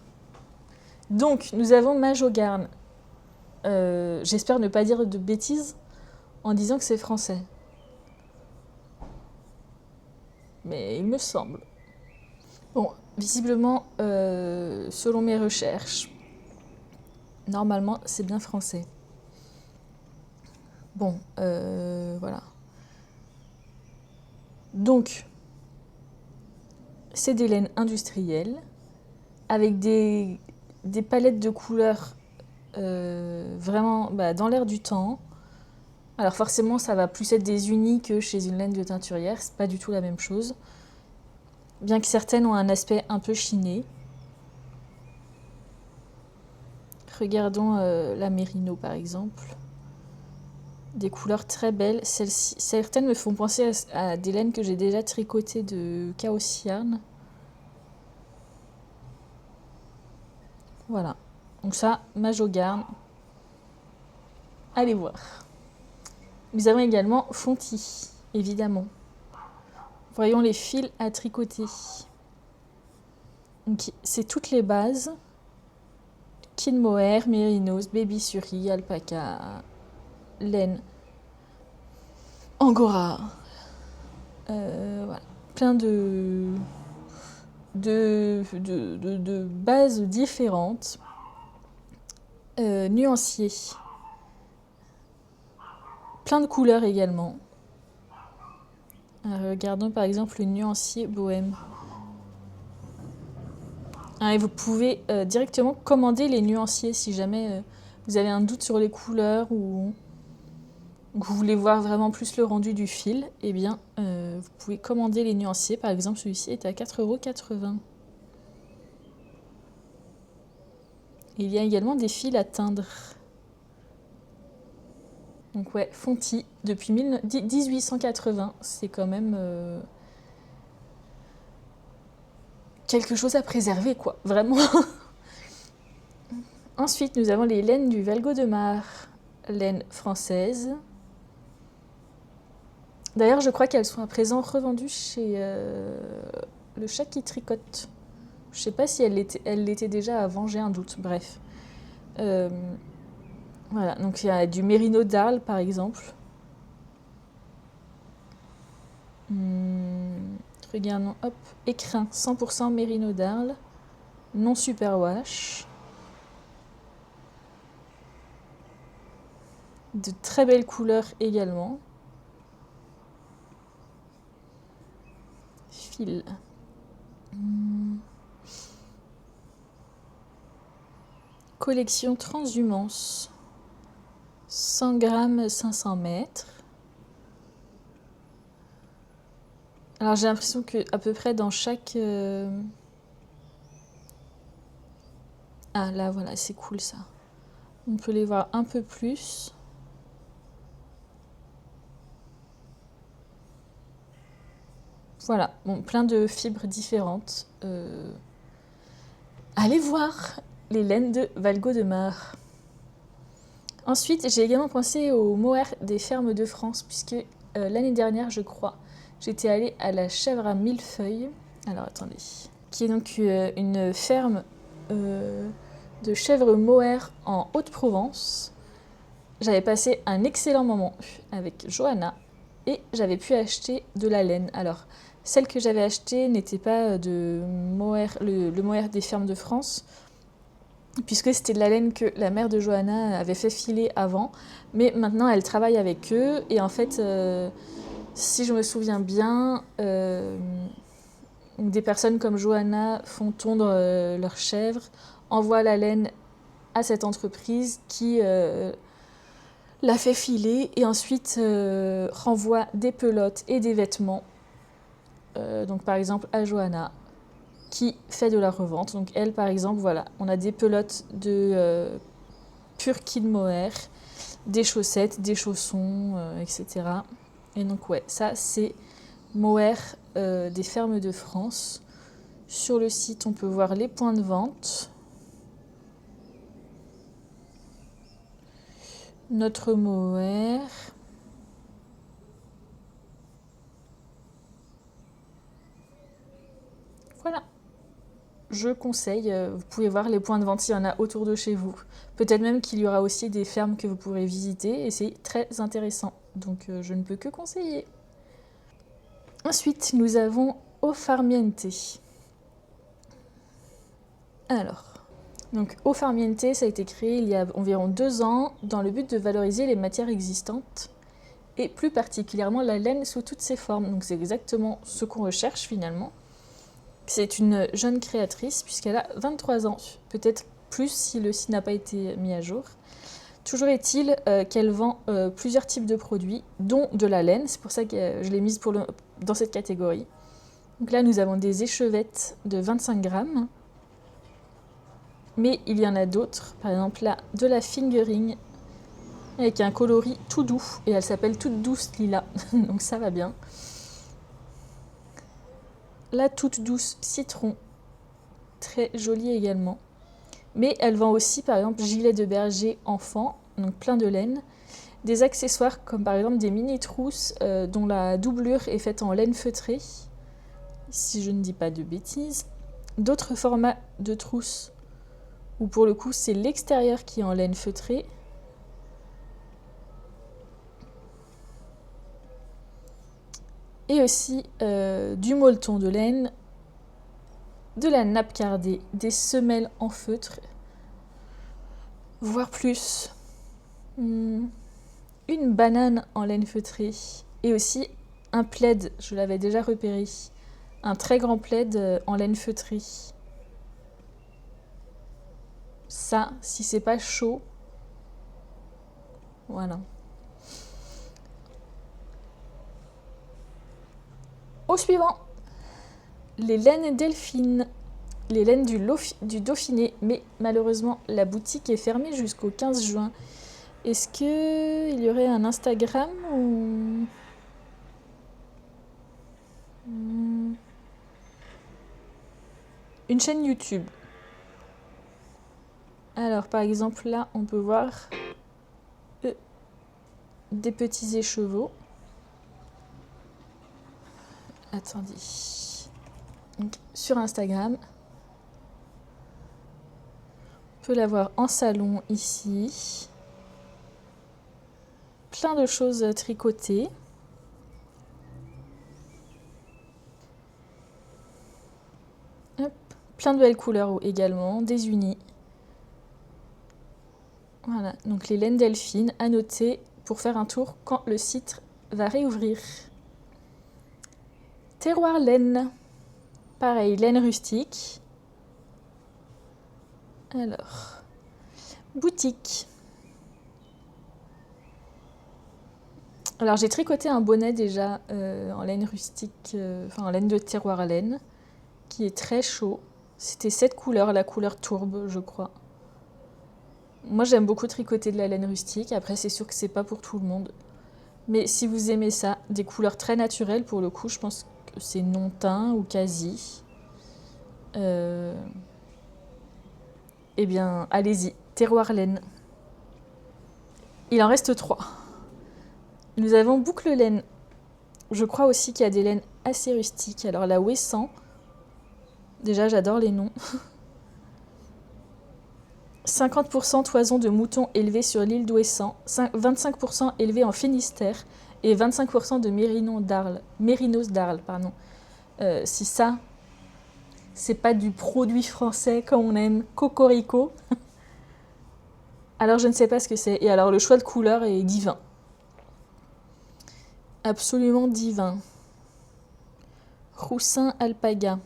Donc, nous avons Majogarn. J'espère ne pas dire de bêtises en disant que c'est français. Mais il me semble. Bon, visiblement, selon mes recherches, normalement, c'est bien français. Bon, voilà. Donc, c'est des laines industrielles avec des palettes de couleurs vraiment dans l'air du temps. Alors forcément, ça va plus être des unis que chez une laine de teinturière, c'est pas du tout la même chose. Bien que certaines ont un aspect un peu chiné. Regardons la Mérino par exemple. Des couleurs très belles. Certaines me font penser à des laines que j'ai déjà tricotées de Chaos Yarn. Voilà. Donc ça, Majogarn. Allez voir. Nous avons également Fonty, évidemment. Voyons les fils à tricoter. Donc, c'est toutes les bases. Kin Mohair, Mérinos, Baby Suri, Alpaca, laine, Angora. Voilà. Plein de bases différentes. Nuanciers. Plein de couleurs également. Regardons par exemple le nuancier bohème. Et vous pouvez directement commander les nuanciers si jamais vous avez un doute sur les couleurs ou que vous voulez voir vraiment plus le rendu du fil. Eh bien, vous pouvez commander les nuanciers. Par exemple, celui-ci est à 4,80 €. Il y a également des fils à teindre. Donc ouais, Fonty, depuis 1880, c'est quand même quelque chose à préserver, quoi, vraiment. Ensuite, nous avons les laines du Valgo de Mar, laine française. D'ailleurs, je crois qu'elles sont à présent revendues chez le chat qui tricote. Je ne sais pas si elle l'était déjà avant, j'ai un doute, bref. Voilà, donc il y a du Mérino d'Arles par exemple. Regardons, hop, écrin, 100% Mérino d'Arles, non superwash. De très belles couleurs également. Fil. Collection Transhumance. 100 grammes, 500 mètres. Alors j'ai l'impression que à peu près dans chaque... Ah là voilà, c'est cool ça. On peut les voir un peu plus. Voilà, bon, plein de fibres différentes. Allez voir les laines de Valgo de Mar. Ensuite, j'ai également pensé au mohair des fermes de France, puisque l'année dernière, je crois, j'étais allée à la Chèvre à Millefeuille. Alors, attendez. Qui est donc une ferme de chèvres mohair en Haute-Provence. J'avais passé un excellent moment avec Johanna et j'avais pu acheter de la laine. Alors, celle que j'avais achetée n'était pas de mohair, le mohair des fermes de France, puisque c'était de la laine que la mère de Johanna avait fait filer avant. Mais maintenant, elle travaille avec eux. Et en fait, si je me souviens bien, des personnes comme Johanna font tondre leurs chèvres, envoient la laine à cette entreprise qui la fait filer et ensuite renvoie des pelotes et des vêtements. Donc par exemple à Johanna, qui fait de la revente. Donc elle, par exemple, voilà, on a des pelotes de pur Kin Mohair, des chaussettes, des chaussons, etc. Et donc ouais, ça c'est mohair des fermes de France. Sur le site, on peut voir les points de vente. Notre mohair. Voilà. je conseille. Vous pouvez voir les points de vente, il y en a autour de chez vous. Peut-être même qu'il y aura aussi des fermes que vous pourrez visiter et c'est très intéressant. Donc je ne peux que conseiller. Ensuite, nous avons Au Farniente. Alors, donc Au Farniente, ça a été créé il y a environ 2 ans dans le but de valoriser les matières existantes et plus particulièrement la laine sous toutes ses formes. Donc c'est exactement ce qu'on recherche finalement. C'est une jeune créatrice puisqu'elle a 23 ans, peut-être plus si le site n'a pas été mis à jour. Toujours est-il qu'elle vend plusieurs types de produits, dont de la laine, c'est pour ça que je l'ai mise dans cette catégorie. Donc là nous avons des échevettes de 25 grammes, mais il y en a d'autres, par exemple là de la fingering avec un coloris tout doux, et elle s'appelle Toute Douce Lila, donc ça va bien. La Toute Douce Citron, très jolie également. Mais elle vend aussi par exemple gilet de berger enfant, donc plein de laine, des accessoires comme par exemple des mini trousses dont la doublure est faite en laine feutrée, si je ne dis pas de bêtises. D'autres formats de trousses où pour le coup c'est l'extérieur qui est en laine feutrée. Et aussi du molleton de laine, de la nappe cardée, des semelles en feutre, voire plus. Une banane en laine feutrée et aussi un plaid, je l'avais déjà repéré, un très grand plaid en laine feutrée. Ça, si c'est pas chaud, voilà. Au suivant, les laines delphines, les laines du Dauphiné, mais malheureusement la boutique est fermée jusqu'au 15 juin. Est-ce qu'il y aurait un Instagram ou... Une chaîne YouTube. Alors par exemple là on peut voir des petits écheveaux. Attendez. Donc, sur Instagram. On peut la voir en salon ici. Plein de choses tricotées. Hop. Plein de belles couleurs également, des unis. Voilà, donc les laines delphines à noter pour faire un tour quand le site va réouvrir. Terroir laine. Pareil, laine rustique. Alors, boutique. Alors j'ai tricoté un bonnet déjà en laine rustique, en laine de terroir laine, qui est très chaud. C'était cette couleur, la couleur tourbe, je crois. Moi j'aime beaucoup tricoter de la laine rustique, après c'est sûr que c'est pas pour tout le monde. Mais si vous aimez ça, des couleurs très naturelles pour le coup, je pense que c'est non teint ou quasi. Eh bien allez-y, terroir laine. Il en reste 3. Nous avons boucle laine. Je crois aussi qu'il y a des laines assez rustiques. Alors la Ouessant, déjà j'adore les noms. 50% toison de mouton élevé sur l'île d'Ouessant, 25% élevé en Finistère et 25% de mérinos d'Arles. Si ça, c'est pas du produit français comme on aime, cocorico, alors je ne sais pas ce que c'est. Et alors le choix de couleur est divin. Absolument divin. Roussin alpaga.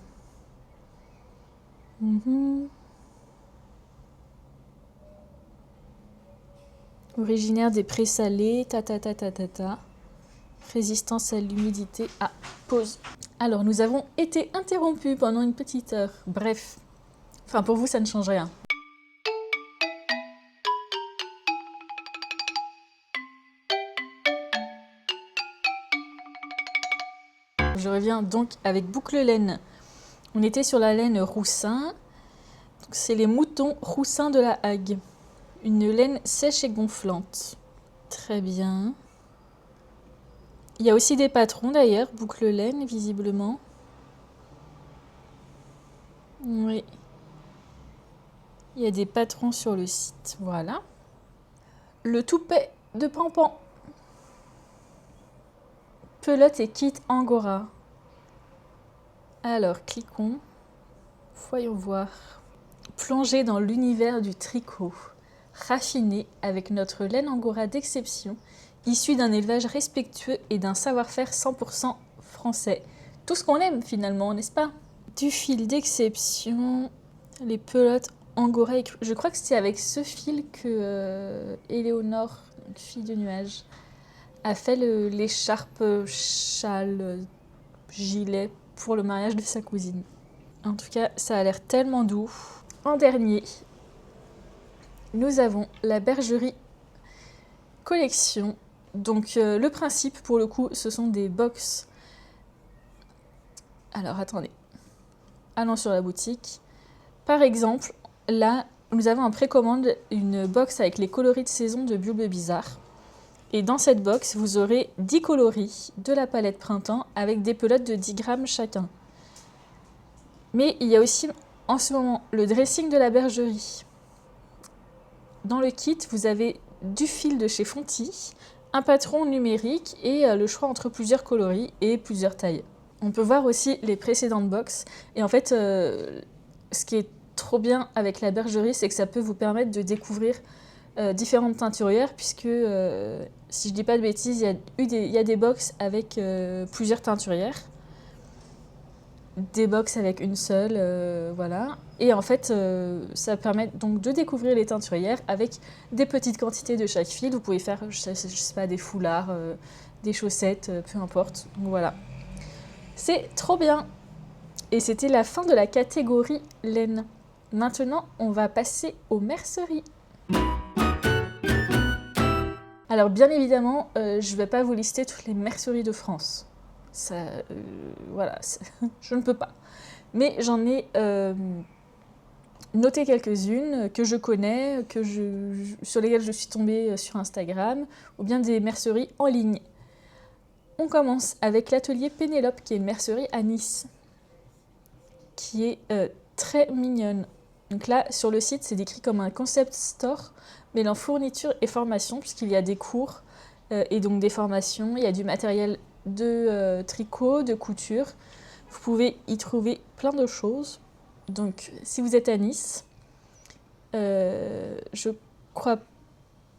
Originaire des prés salés, Résistance à l'humidité. Ah, pause. Alors, nous avons été interrompus pendant une petite heure. Bref. Enfin, pour vous, ça ne change rien. Je reviens donc avec boucle laine. On était sur la laine roussin. C'est les moutons roussins de la Hague. Une laine sèche et gonflante. Très bien. Il y a aussi des patrons d'ailleurs, boucle laine visiblement. Oui. Il y a des patrons sur le site, voilà. Le toupet de Pampan. Pelote et kit Angora. Alors, cliquons. Voyons voir. Plonger dans l'univers du tricot. Raffiné avec notre laine Angora d'exception, issue d'un élevage respectueux et d'un savoir-faire 100% français. Tout ce qu'on aime finalement, n'est-ce pas? Du fil d'exception, les pelotes Angora. Je crois que c'est avec ce fil que Éléonore, fille de nuage, a fait l'écharpe, châle, gilet pour le mariage de sa cousine. En tout cas, ça a l'air tellement doux. En dernier, nous avons la bergerie collection. Donc le principe pour le coup, ce sont des box. Alors attendez, allons sur la boutique. Par exemple, là, nous avons en précommande une box avec les coloris de saison de Bulbe Bizarre. Et dans cette box, vous aurez 10 coloris de la palette printemps avec des pelotes de 10 grammes chacun. Mais il y a aussi en ce moment le dressing de la bergerie. Dans le kit, vous avez du fil de chez Fonty, un patron numérique et le choix entre plusieurs coloris et plusieurs tailles. On peut voir aussi les précédentes box. Et en fait, ce qui est trop bien avec la bergerie, c'est que ça peut vous permettre de découvrir différentes teinturières, puisque, si je dis pas de bêtises, il y a des box avec plusieurs teinturières. Des box avec une seule, voilà. Et en fait, ça permet donc de découvrir les teinturières avec des petites quantités de chaque fil. Vous pouvez faire, je sais pas, des foulards, des chaussettes, peu importe. Donc voilà. C'est trop bien. Et c'était la fin de la catégorie laine. Maintenant, on va passer aux merceries. Alors bien évidemment, je ne vais pas vous lister toutes les merceries de France. Ça, voilà, je ne peux pas. Mais j'en ai noté quelques-unes que je connais, sur lesquelles je suis tombée sur Instagram, ou bien des merceries en ligne. On commence avec l'atelier Pénélope, qui est une mercerie à Nice, qui est très mignonne. Donc là, sur le site, c'est décrit comme un concept store, mêlant fourniture et formation, puisqu'il y a des cours et donc des formations. Il y a du matériel de tricot, de couture. Vous pouvez y trouver plein de choses. Donc, si vous êtes à Nice, je crois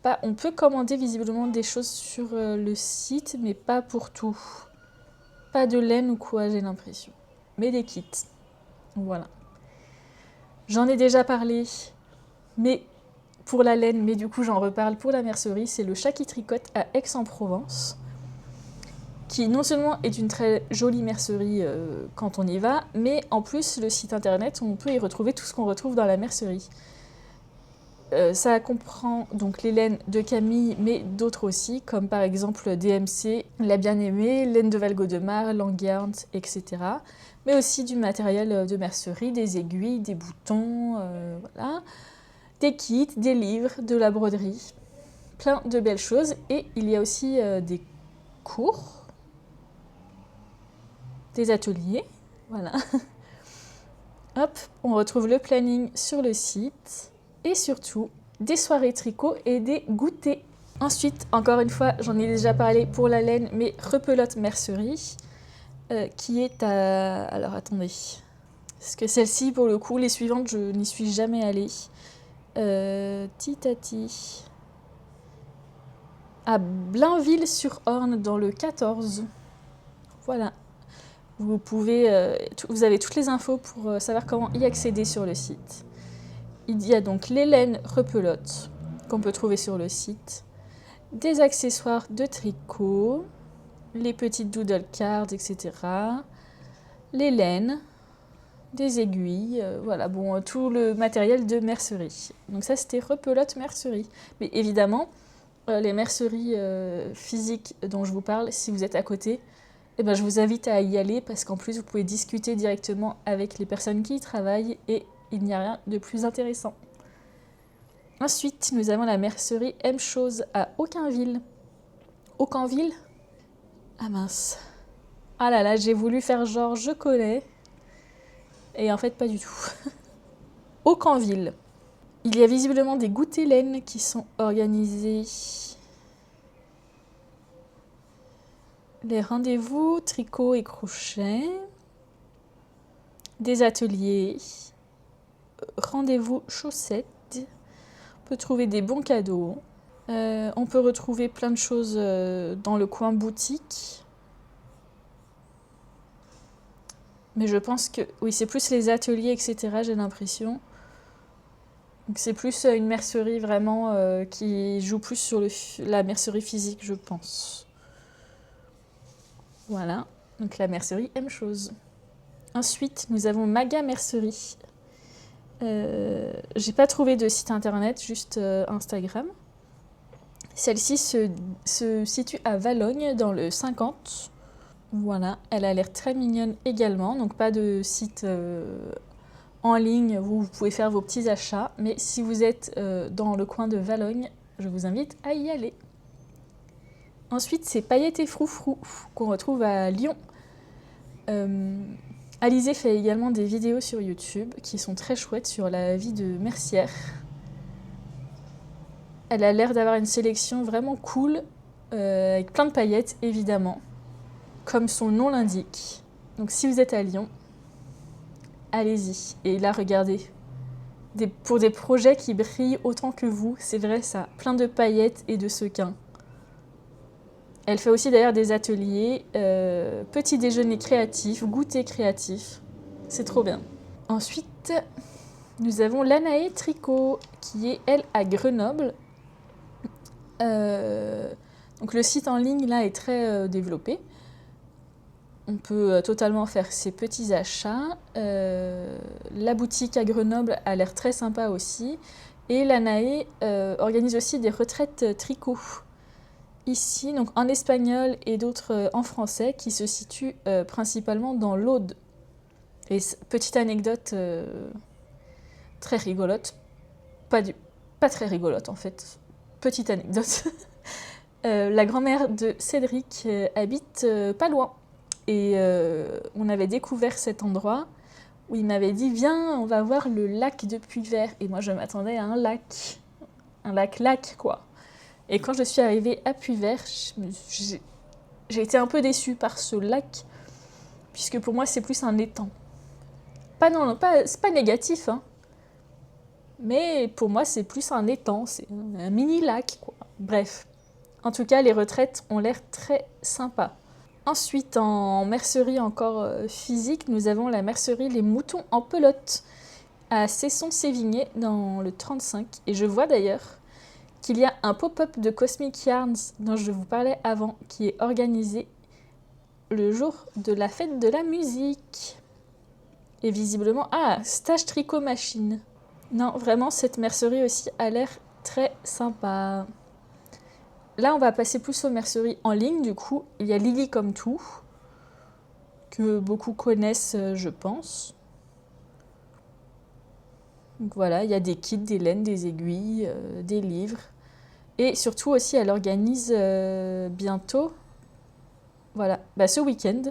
pas. On peut commander visiblement des choses sur le site, mais pas pour tout. Pas de laine ou quoi, j'ai l'impression. Mais des kits. Voilà. J'en ai déjà parlé, mais pour la laine, mais du coup j'en reparle pour la mercerie. C'est le Chat qui tricote à Aix-en-Provence, qui non seulement est une très jolie mercerie quand on y va, mais en plus le site internet, on peut y retrouver tout ce qu'on retrouve dans la mercerie. Ça comprend donc les laines de Camille, mais d'autres aussi, comme par exemple DMC, La Bien-Aimée, laine de Valgaudemar, Languerns, etc. Mais aussi du matériel de mercerie, des aiguilles, des boutons, voilà, des kits, des livres, de la broderie, plein de belles choses. Et il y a aussi des cours, des ateliers, voilà. Hop, on retrouve le planning sur le site. Et surtout, des soirées tricot et des goûters. Ensuite, encore une fois, j'en ai déjà parlé pour la laine, mais Repelote Mercerie, qui est à... Alors, attendez. Parce que celle-ci, pour le coup, les suivantes, je n'y suis jamais allée. Titati. À Blainville-sur-Orne, dans le 14. Voilà. Vous avez toutes les infos pour savoir comment y accéder sur le site. Il y a donc les laines Repelote qu'on peut trouver sur le site, des accessoires de tricot, les petites doodle cards, etc. Les laines, des aiguilles, voilà, bon, tout le matériel de mercerie. Donc ça, c'était Repelote Mercerie. Mais évidemment, les merceries physiques dont je vous parle, si vous êtes à côté, eh ben, je vous invite à y aller parce qu'en plus, vous pouvez discuter directement avec les personnes qui y travaillent et il n'y a rien de plus intéressant. Ensuite, nous avons la mercerie M-Chose à Aucunville. Aucunville ? Ah mince. Ah là là, j'ai voulu faire genre je connais. Et en fait, pas du tout. Aucanville. Il y a visiblement des goûters laine qui sont organisés. Les rendez-vous, tricot et crochet. Des ateliers. Rendez-vous chaussettes. On peut trouver des bons cadeaux. On peut retrouver plein de choses dans le coin boutique. Mais je pense que... Oui, c'est plus les ateliers, etc. J'ai l'impression. Donc c'est plus une mercerie vraiment qui joue plus sur la mercerie physique, je pense. Voilà. Donc la mercerie M chose. Ensuite, nous avons Maga Mercerie. J'ai pas trouvé de site internet, juste Instagram. Celle-ci se situe à Valogne, dans le 50. Voilà, elle a l'air très mignonne également. Donc pas de site en ligne où vous pouvez faire vos petits achats. Mais si vous êtes dans le coin de Valogne, je vous invite à y aller. Ensuite, c'est Paillettes et Froufrou qu'on retrouve à Lyon. Alizée fait également des vidéos sur YouTube qui sont très chouettes sur la vie de mercière. Elle a l'air d'avoir une sélection vraiment cool, avec plein de paillettes évidemment, comme son nom l'indique. Donc si vous êtes à Lyon, allez-y. Et là, regardez, pour des projets qui brillent autant que vous, c'est vrai ça, plein de paillettes et de sequins. Elle fait aussi d'ailleurs des ateliers, petits déjeuners créatifs, goûter créatifs. C'est trop bien. Ensuite, nous avons Lanae Tricot, qui est, elle, à Grenoble. Donc le site en ligne, là, est très développé. On peut totalement faire ses petits achats. La boutique à Grenoble a l'air très sympa aussi. Et Lanae organise aussi des retraites tricot. Ici, donc en espagnol et d'autres en français, qui se situent principalement dans l'Aude. Et petite anecdote très rigolote, pas très rigolote en fait, petite anecdote. La grand-mère de Cédric habite pas loin. Et on avait découvert cet endroit où il m'avait dit « Viens, on va voir le lac de Puyvert ». Et moi, je m'attendais à un lac quoi. Et quand je suis arrivée à Puyvert, j'ai été un peu déçue par ce lac, puisque pour moi, c'est plus un étang. C'est pas négatif, hein. Mais pour moi, c'est plus un étang, c'est un mini-lac, quoi. Bref. En tout cas, les retraites ont l'air très sympas. Ensuite, en mercerie encore physique, nous avons la mercerie Les Moutons en Pelote, à Cesson-Sévigné, dans le 35. Et je vois d'ailleurs qu'il y a un pop-up de Cosmic Yarns dont je vous parlais avant, qui est organisé le jour de la fête de la musique. Et visiblement... Ah, stage tricot machine. Non, vraiment, cette mercerie aussi a l'air très sympa. Là, on va passer plus aux merceries en ligne, du coup. Il y a Lily comme tout, que beaucoup connaissent, je pense. Donc voilà, il y a des kits, des laines, des aiguilles, des livres. Et surtout aussi, elle organise bientôt, voilà, ce week-end,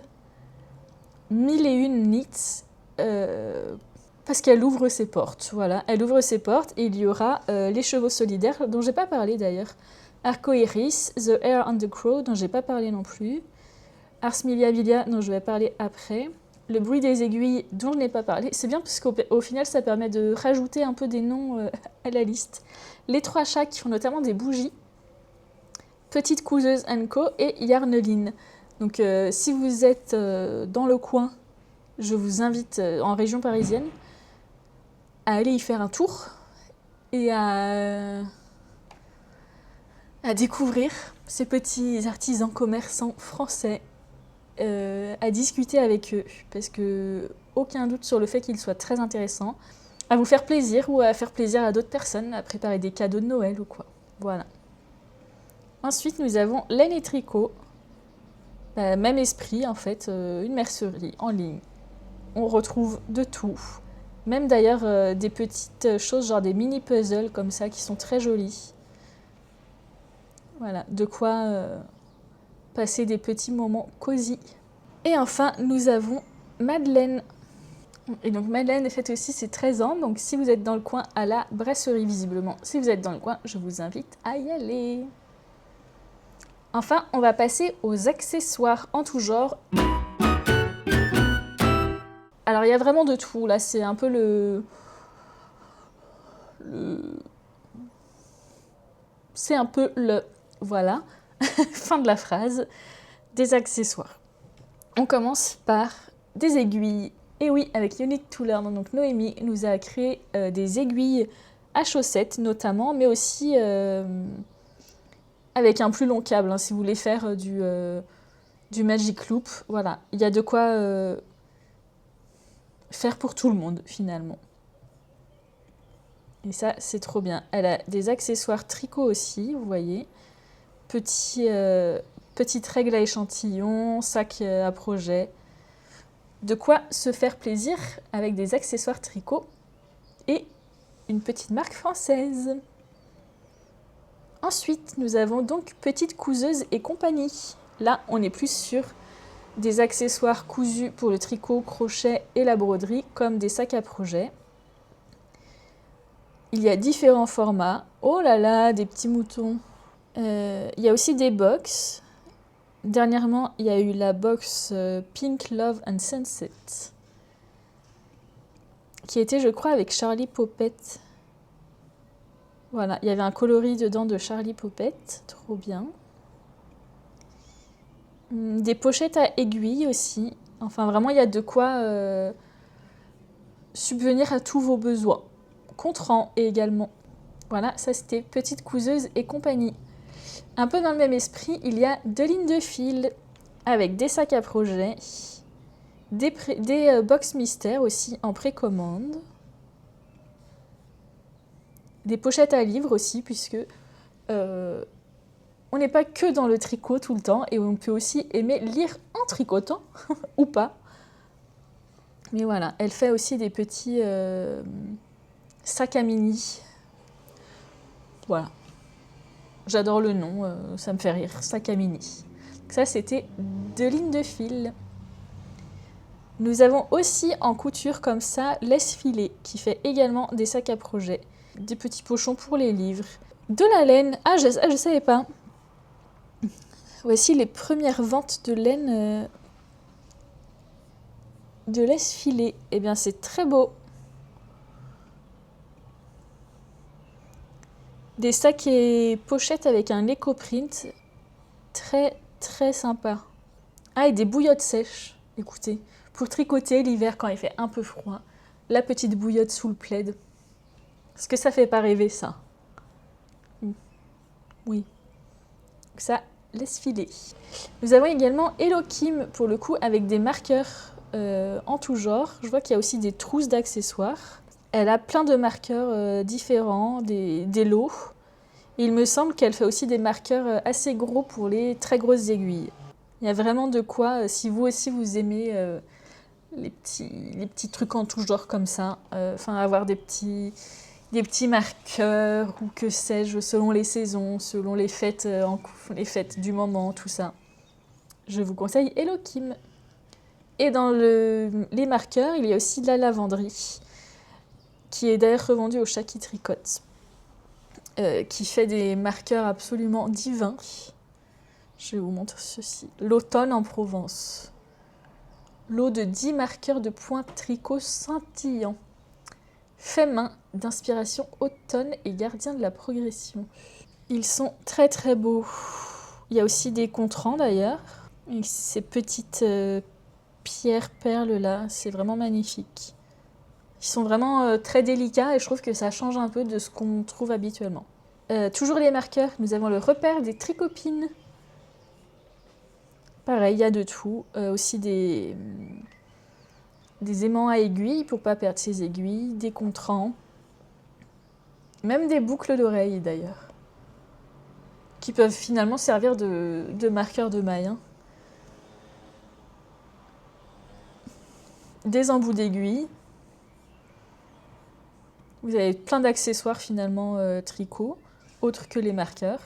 1001 Knits, parce qu'elle ouvre ses portes. Voilà, elle ouvre ses portes et il y aura les chevaux solidaires, dont j'ai pas parlé d'ailleurs. Arco Iris, The Hare and the Crow, dont j'ai pas parlé non plus. Ars Milliabilia, dont je vais parler après. Le bruit des aiguilles, dont je n'ai pas parlé. C'est bien parce qu'au final, ça permet de rajouter un peu des noms à la liste. Les trois chats qui font notamment des bougies. Petite Couseuse Co. et Yarneline. Donc si vous êtes dans le coin, je vous invite en région parisienne à aller y faire un tour et à découvrir ces petits artisans commerçants français, à discuter avec eux, parce que aucun doute sur le fait qu'ils soient très intéressants, à vous faire plaisir ou à faire plaisir à d'autres personnes, à préparer des cadeaux de Noël ou quoi. Voilà. Ensuite, nous avons Laine et Tricot. Même esprit, en fait, une mercerie en ligne. On retrouve de tout. Même d'ailleurs des petites choses, genre des mini-puzzles comme ça, qui sont très jolis. Voilà, de quoi passer des petits moments cosy. Et enfin, nous avons Madeleine. Et donc Madeleine fête aussi ses 13 ans, donc si vous êtes dans le coin à la brasserie visiblement, si vous êtes dans le coin, je vous invite à y aller. Enfin, on va passer aux accessoires en tout genre. Alors il y a vraiment de tout, là c'est un peu c'est un peu le... Voilà, fin de la phrase, des accessoires. On commence par des aiguilles. Et oui, avec Unit to Learn, donc Noémie nous a créé des aiguilles à chaussettes notamment, mais aussi avec un plus long câble, hein, si vous voulez faire du Magic Loop. Voilà, il y a de quoi faire pour tout le monde finalement. Et ça, c'est trop bien. Elle a des accessoires tricot aussi, vous voyez. Petite règle à échantillons, sac à projet. De quoi se faire plaisir avec des accessoires tricot et une petite marque française. Ensuite, nous avons donc Petite Couseuse et compagnie. Là, on est plus sur des accessoires cousus pour le tricot, crochet et la broderie, comme des sacs à projet. Il y a différents formats. Oh là là, des petits moutons. Il y a aussi des box. Dernièrement, il y a eu la box Pink Love and Sunset, qui était, je crois, avec Charlie Popette. Voilà, il y avait un coloris dedans de Charlie Popette, trop bien. Des pochettes à aiguilles aussi. Enfin, vraiment, il y a de quoi subvenir à tous vos besoins. Contrant également. Voilà, ça c'était Petite Couseuse et compagnie. Un peu dans le même esprit, il y a deux lignes de fil avec des sacs à projet, des box mystères aussi en précommande, des pochettes à livres aussi, puisque on n'est pas que dans le tricot tout le temps et on peut aussi aimer lire en tricotant ou pas. Mais voilà, elle fait aussi des petits sacs à mini. Voilà. J'adore le nom, ça me fait rire, sac à mini. Ça, c'était deux lignes de fil. Nous avons aussi en couture comme ça Laisse-Filer, qui fait également des sacs à projet, des petits pochons pour les livres, de la laine. Ah, je savais pas. Voici les premières ventes de laine de Laisse-Filer. Eh bien, c'est très beau. Des sacs et pochettes avec un éco-print. Très, très sympa. Ah, et des bouillottes sèches. Écoutez, pour tricoter l'hiver quand il fait un peu froid, la petite bouillotte sous le plaid. Est-ce que ça fait pas rêver, ça? Oui. Ça laisse filer. Nous avons également Hello Kim, pour le coup, avec des marqueurs en tout genre. Je vois qu'il y a aussi des trousses d'accessoires. Elle a plein de marqueurs différents, des lots. Et il me semble qu'elle fait aussi des marqueurs assez gros pour les très grosses aiguilles. Il y a vraiment de quoi, si vous aussi vous aimez les petits trucs en tout genre comme ça, avoir des petits marqueurs ou que sais-je, selon les saisons, selon les fêtes, les fêtes du moment, tout ça. Je vous conseille Hello Kim. Et dans les marqueurs, il y a aussi de la lavanderie, qui est d'ailleurs revendue au Chat qui tricote, qui fait des marqueurs absolument divins. Je vous montre ceci. L'automne en Provence. Lot de 10 marqueurs de pointe tricot scintillants. Fait main, d'inspiration automne et gardien de la progression. Ils sont très très beaux. Il y a aussi des contrants d'ailleurs. Et ces petites pierres perles là, c'est vraiment magnifique. Ils sont vraiment très délicats et je trouve que ça change un peu de ce qu'on trouve habituellement. Toujours les marqueurs, nous avons le repère des tricopines. Pareil, il y a de tout. Aussi des aimants à aiguilles pour ne pas perdre ses aiguilles, des contrants, même des boucles d'oreilles d'ailleurs, qui peuvent finalement servir de marqueurs de maille. Hein. Des embouts d'aiguilles. Vous avez plein d'accessoires finalement tricot, autres que les marqueurs.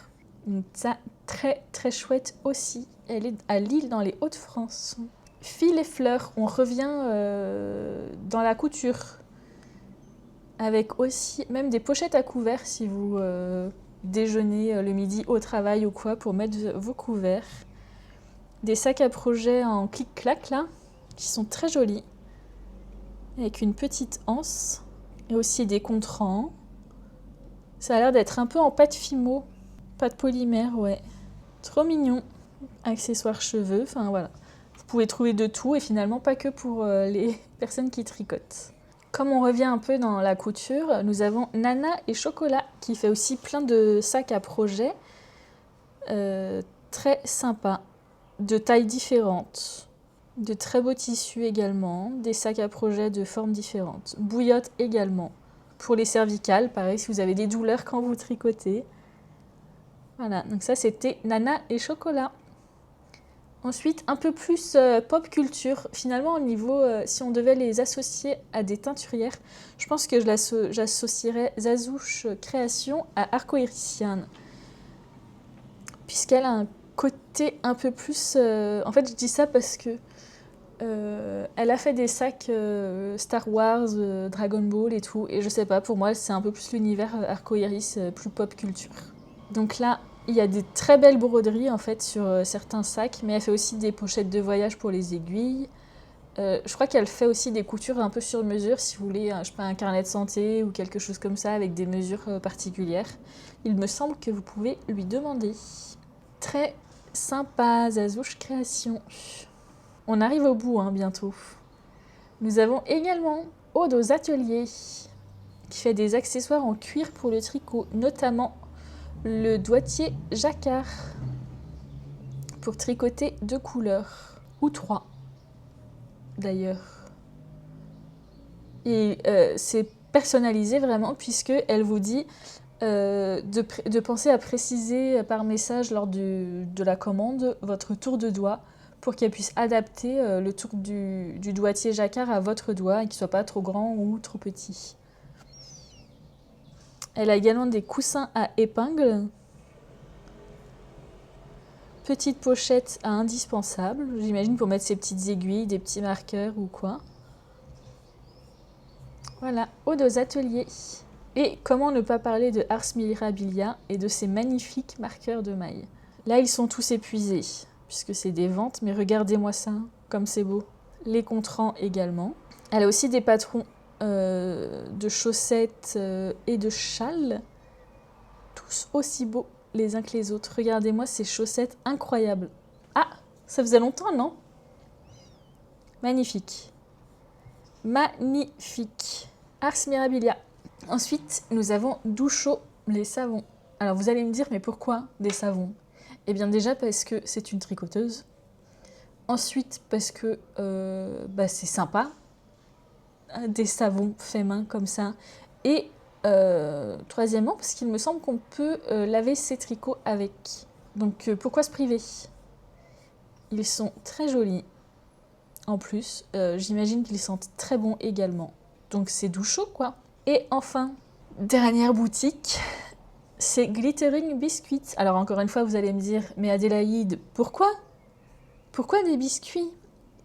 Donc ça, très très chouette aussi. Elle est à Lille dans les Hauts-de-France. Fil et fleurs, on revient dans la couture. Avec aussi même des pochettes à couverts si vous déjeunez le midi au travail ou quoi pour mettre vos couverts. Des sacs à projet en clic-clac là, qui sont très jolis. Avec une petite anse. Et aussi des contrants. Ça a l'air d'être un peu en pâte fimo. Pâte polymère, ouais. Trop mignon. Accessoires cheveux, enfin voilà. Vous pouvez trouver de tout et finalement pas que pour les personnes qui tricotent. Comme on revient un peu dans la couture, nous avons Nana et Chocolat qui fait aussi plein de sacs à projet. Très sympa. De tailles différentes. De très beaux tissus également. Des sacs à projet de formes différentes. Bouillotte également. Pour les cervicales, pareil, si vous avez des douleurs quand vous tricotez. Voilà, donc ça c'était Nana et Chocolat. Ensuite, un peu plus pop culture. Finalement, au niveau, si on devait les associer à des teinturières, je pense que j'associerais Zazouche Création à Arcoïrisian. Puisqu'elle a un côté un peu plus... En fait, je dis ça parce que elle a fait des sacs Star Wars, Dragon Ball et tout. Et je sais pas, pour moi, c'est un peu plus l'univers Arcoïris, plus pop culture. Donc là, il y a des très belles broderies en fait sur certains sacs, mais elle fait aussi des pochettes de voyage pour les aiguilles. Je crois qu'elle fait aussi des coutures un peu sur mesure si vous voulez, je sais pas, un carnet de santé ou quelque chose comme ça avec des mesures particulières. Il me semble que vous pouvez lui demander. Très sympa, Zazouche Création. On arrive au bout bientôt. Nous avons également Aude aux ateliers qui fait des accessoires en cuir pour le tricot, notamment le doigtier jacquard pour tricoter 2 couleurs, ou 3 d'ailleurs. Et c'est personnalisé vraiment puisque elle vous dit de penser à préciser par message lors de la commande votre tour de doigt pour qu'elle puisse adapter le tour du doigtier jacquard à votre doigt et qu'il ne soit pas trop grand ou trop petit. Elle a également des coussins à épingles. Petite pochette à indispensable, j'imagine pour mettre ses petites aiguilles, des petits marqueurs ou quoi. Voilà, Aude aux ateliers. Et comment ne pas parler de Ars Mirabilia et de ces magnifiques marqueurs de maille. Là, ils sont tous épuisés, puisque c'est des ventes, mais regardez-moi ça, comme c'est beau. Les contrants également. Elle a aussi des patrons de chaussettes et de châles, tous aussi beaux les uns que les autres. Regardez-moi ces chaussettes incroyables. Ah, ça faisait longtemps, non? Magnifique. Magnifique. Ars Mirabilia. Ensuite, nous avons Douchot, les savons. Alors vous allez me dire, mais pourquoi des savons? Eh bien déjà parce que c'est une tricoteuse. Ensuite parce que c'est sympa. Des savons faits main comme ça. Et troisièmement, parce qu'il me semble qu'on peut laver ses tricots avec. Donc pourquoi se priver? Ils sont très jolis. En plus, j'imagine qu'ils sentent très bon également. Donc c'est Douchot quoi. Et enfin, dernière boutique, c'est Glittering Biscuits. Alors encore une fois, vous allez me dire, mais Adélaïde, pourquoi? Pourquoi des biscuits?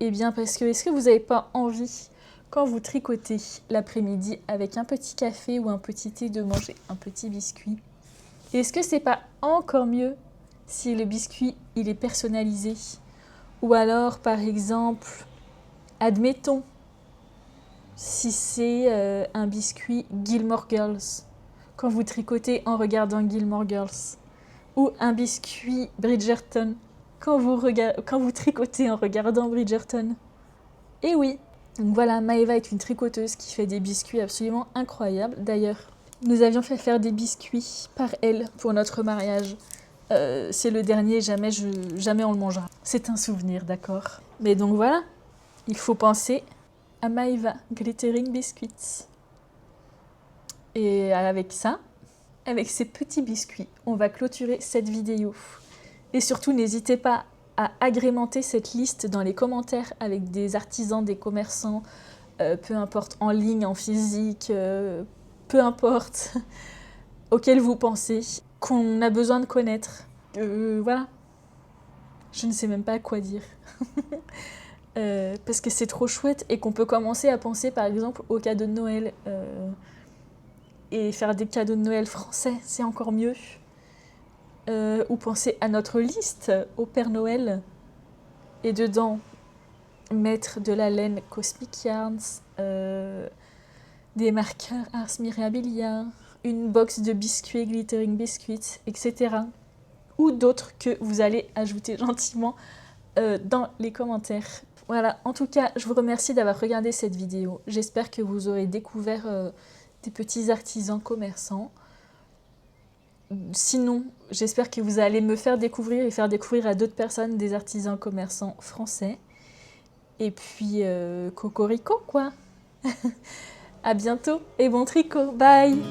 Eh bien parce que, est-ce que vous n'avez pas envie, quand vous tricotez l'après-midi avec un petit café ou un petit thé, de manger un petit biscuit? Et est-ce que c'est pas encore mieux si le biscuit, il est personnalisé? Ou alors, par exemple, admettons, si c'est un biscuit Gilmore Girls, quand vous tricotez en regardant Gilmore Girls, ou un biscuit Bridgerton, quand vous tricotez en regardant Bridgerton. Et oui, donc voilà, Maëva est une tricoteuse qui fait des biscuits absolument incroyables. D'ailleurs, nous avions fait faire des biscuits par elle pour notre mariage. C'est le dernier, jamais on le mangera. C'est un souvenir, d'accord. Mais donc voilà, il faut penser à Maëva Glittering Biscuits. Et avec ça, avec ces petits biscuits, on va clôturer cette vidéo. Et surtout, n'hésitez pas à agrémenter cette liste dans les commentaires avec des artisans, des commerçants, peu importe, en ligne, en physique, peu importe, auxquels vous pensez, qu'on a besoin de connaître. Voilà. Je ne sais même pas quoi dire. parce que c'est trop chouette et qu'on peut commencer à penser par exemple aux cadeaux de Noël et faire des cadeaux de Noël français, c'est encore mieux. Ou penser à notre liste au Père Noël et dedans mettre de la laine Cosmic Yarns, des marqueurs Ars Mirabilia, une box de biscuits Glittering Biscuits, etc. Ou d'autres que vous allez ajouter gentiment dans les commentaires. Voilà, en tout cas, je vous remercie d'avoir regardé cette vidéo. J'espère que vous aurez découvert des petits artisans commerçants. Sinon, j'espère que vous allez me faire découvrir et faire découvrir à d'autres personnes des artisans commerçants français. Et puis, cocorico, quoi. À bientôt et bon tricot. Bye!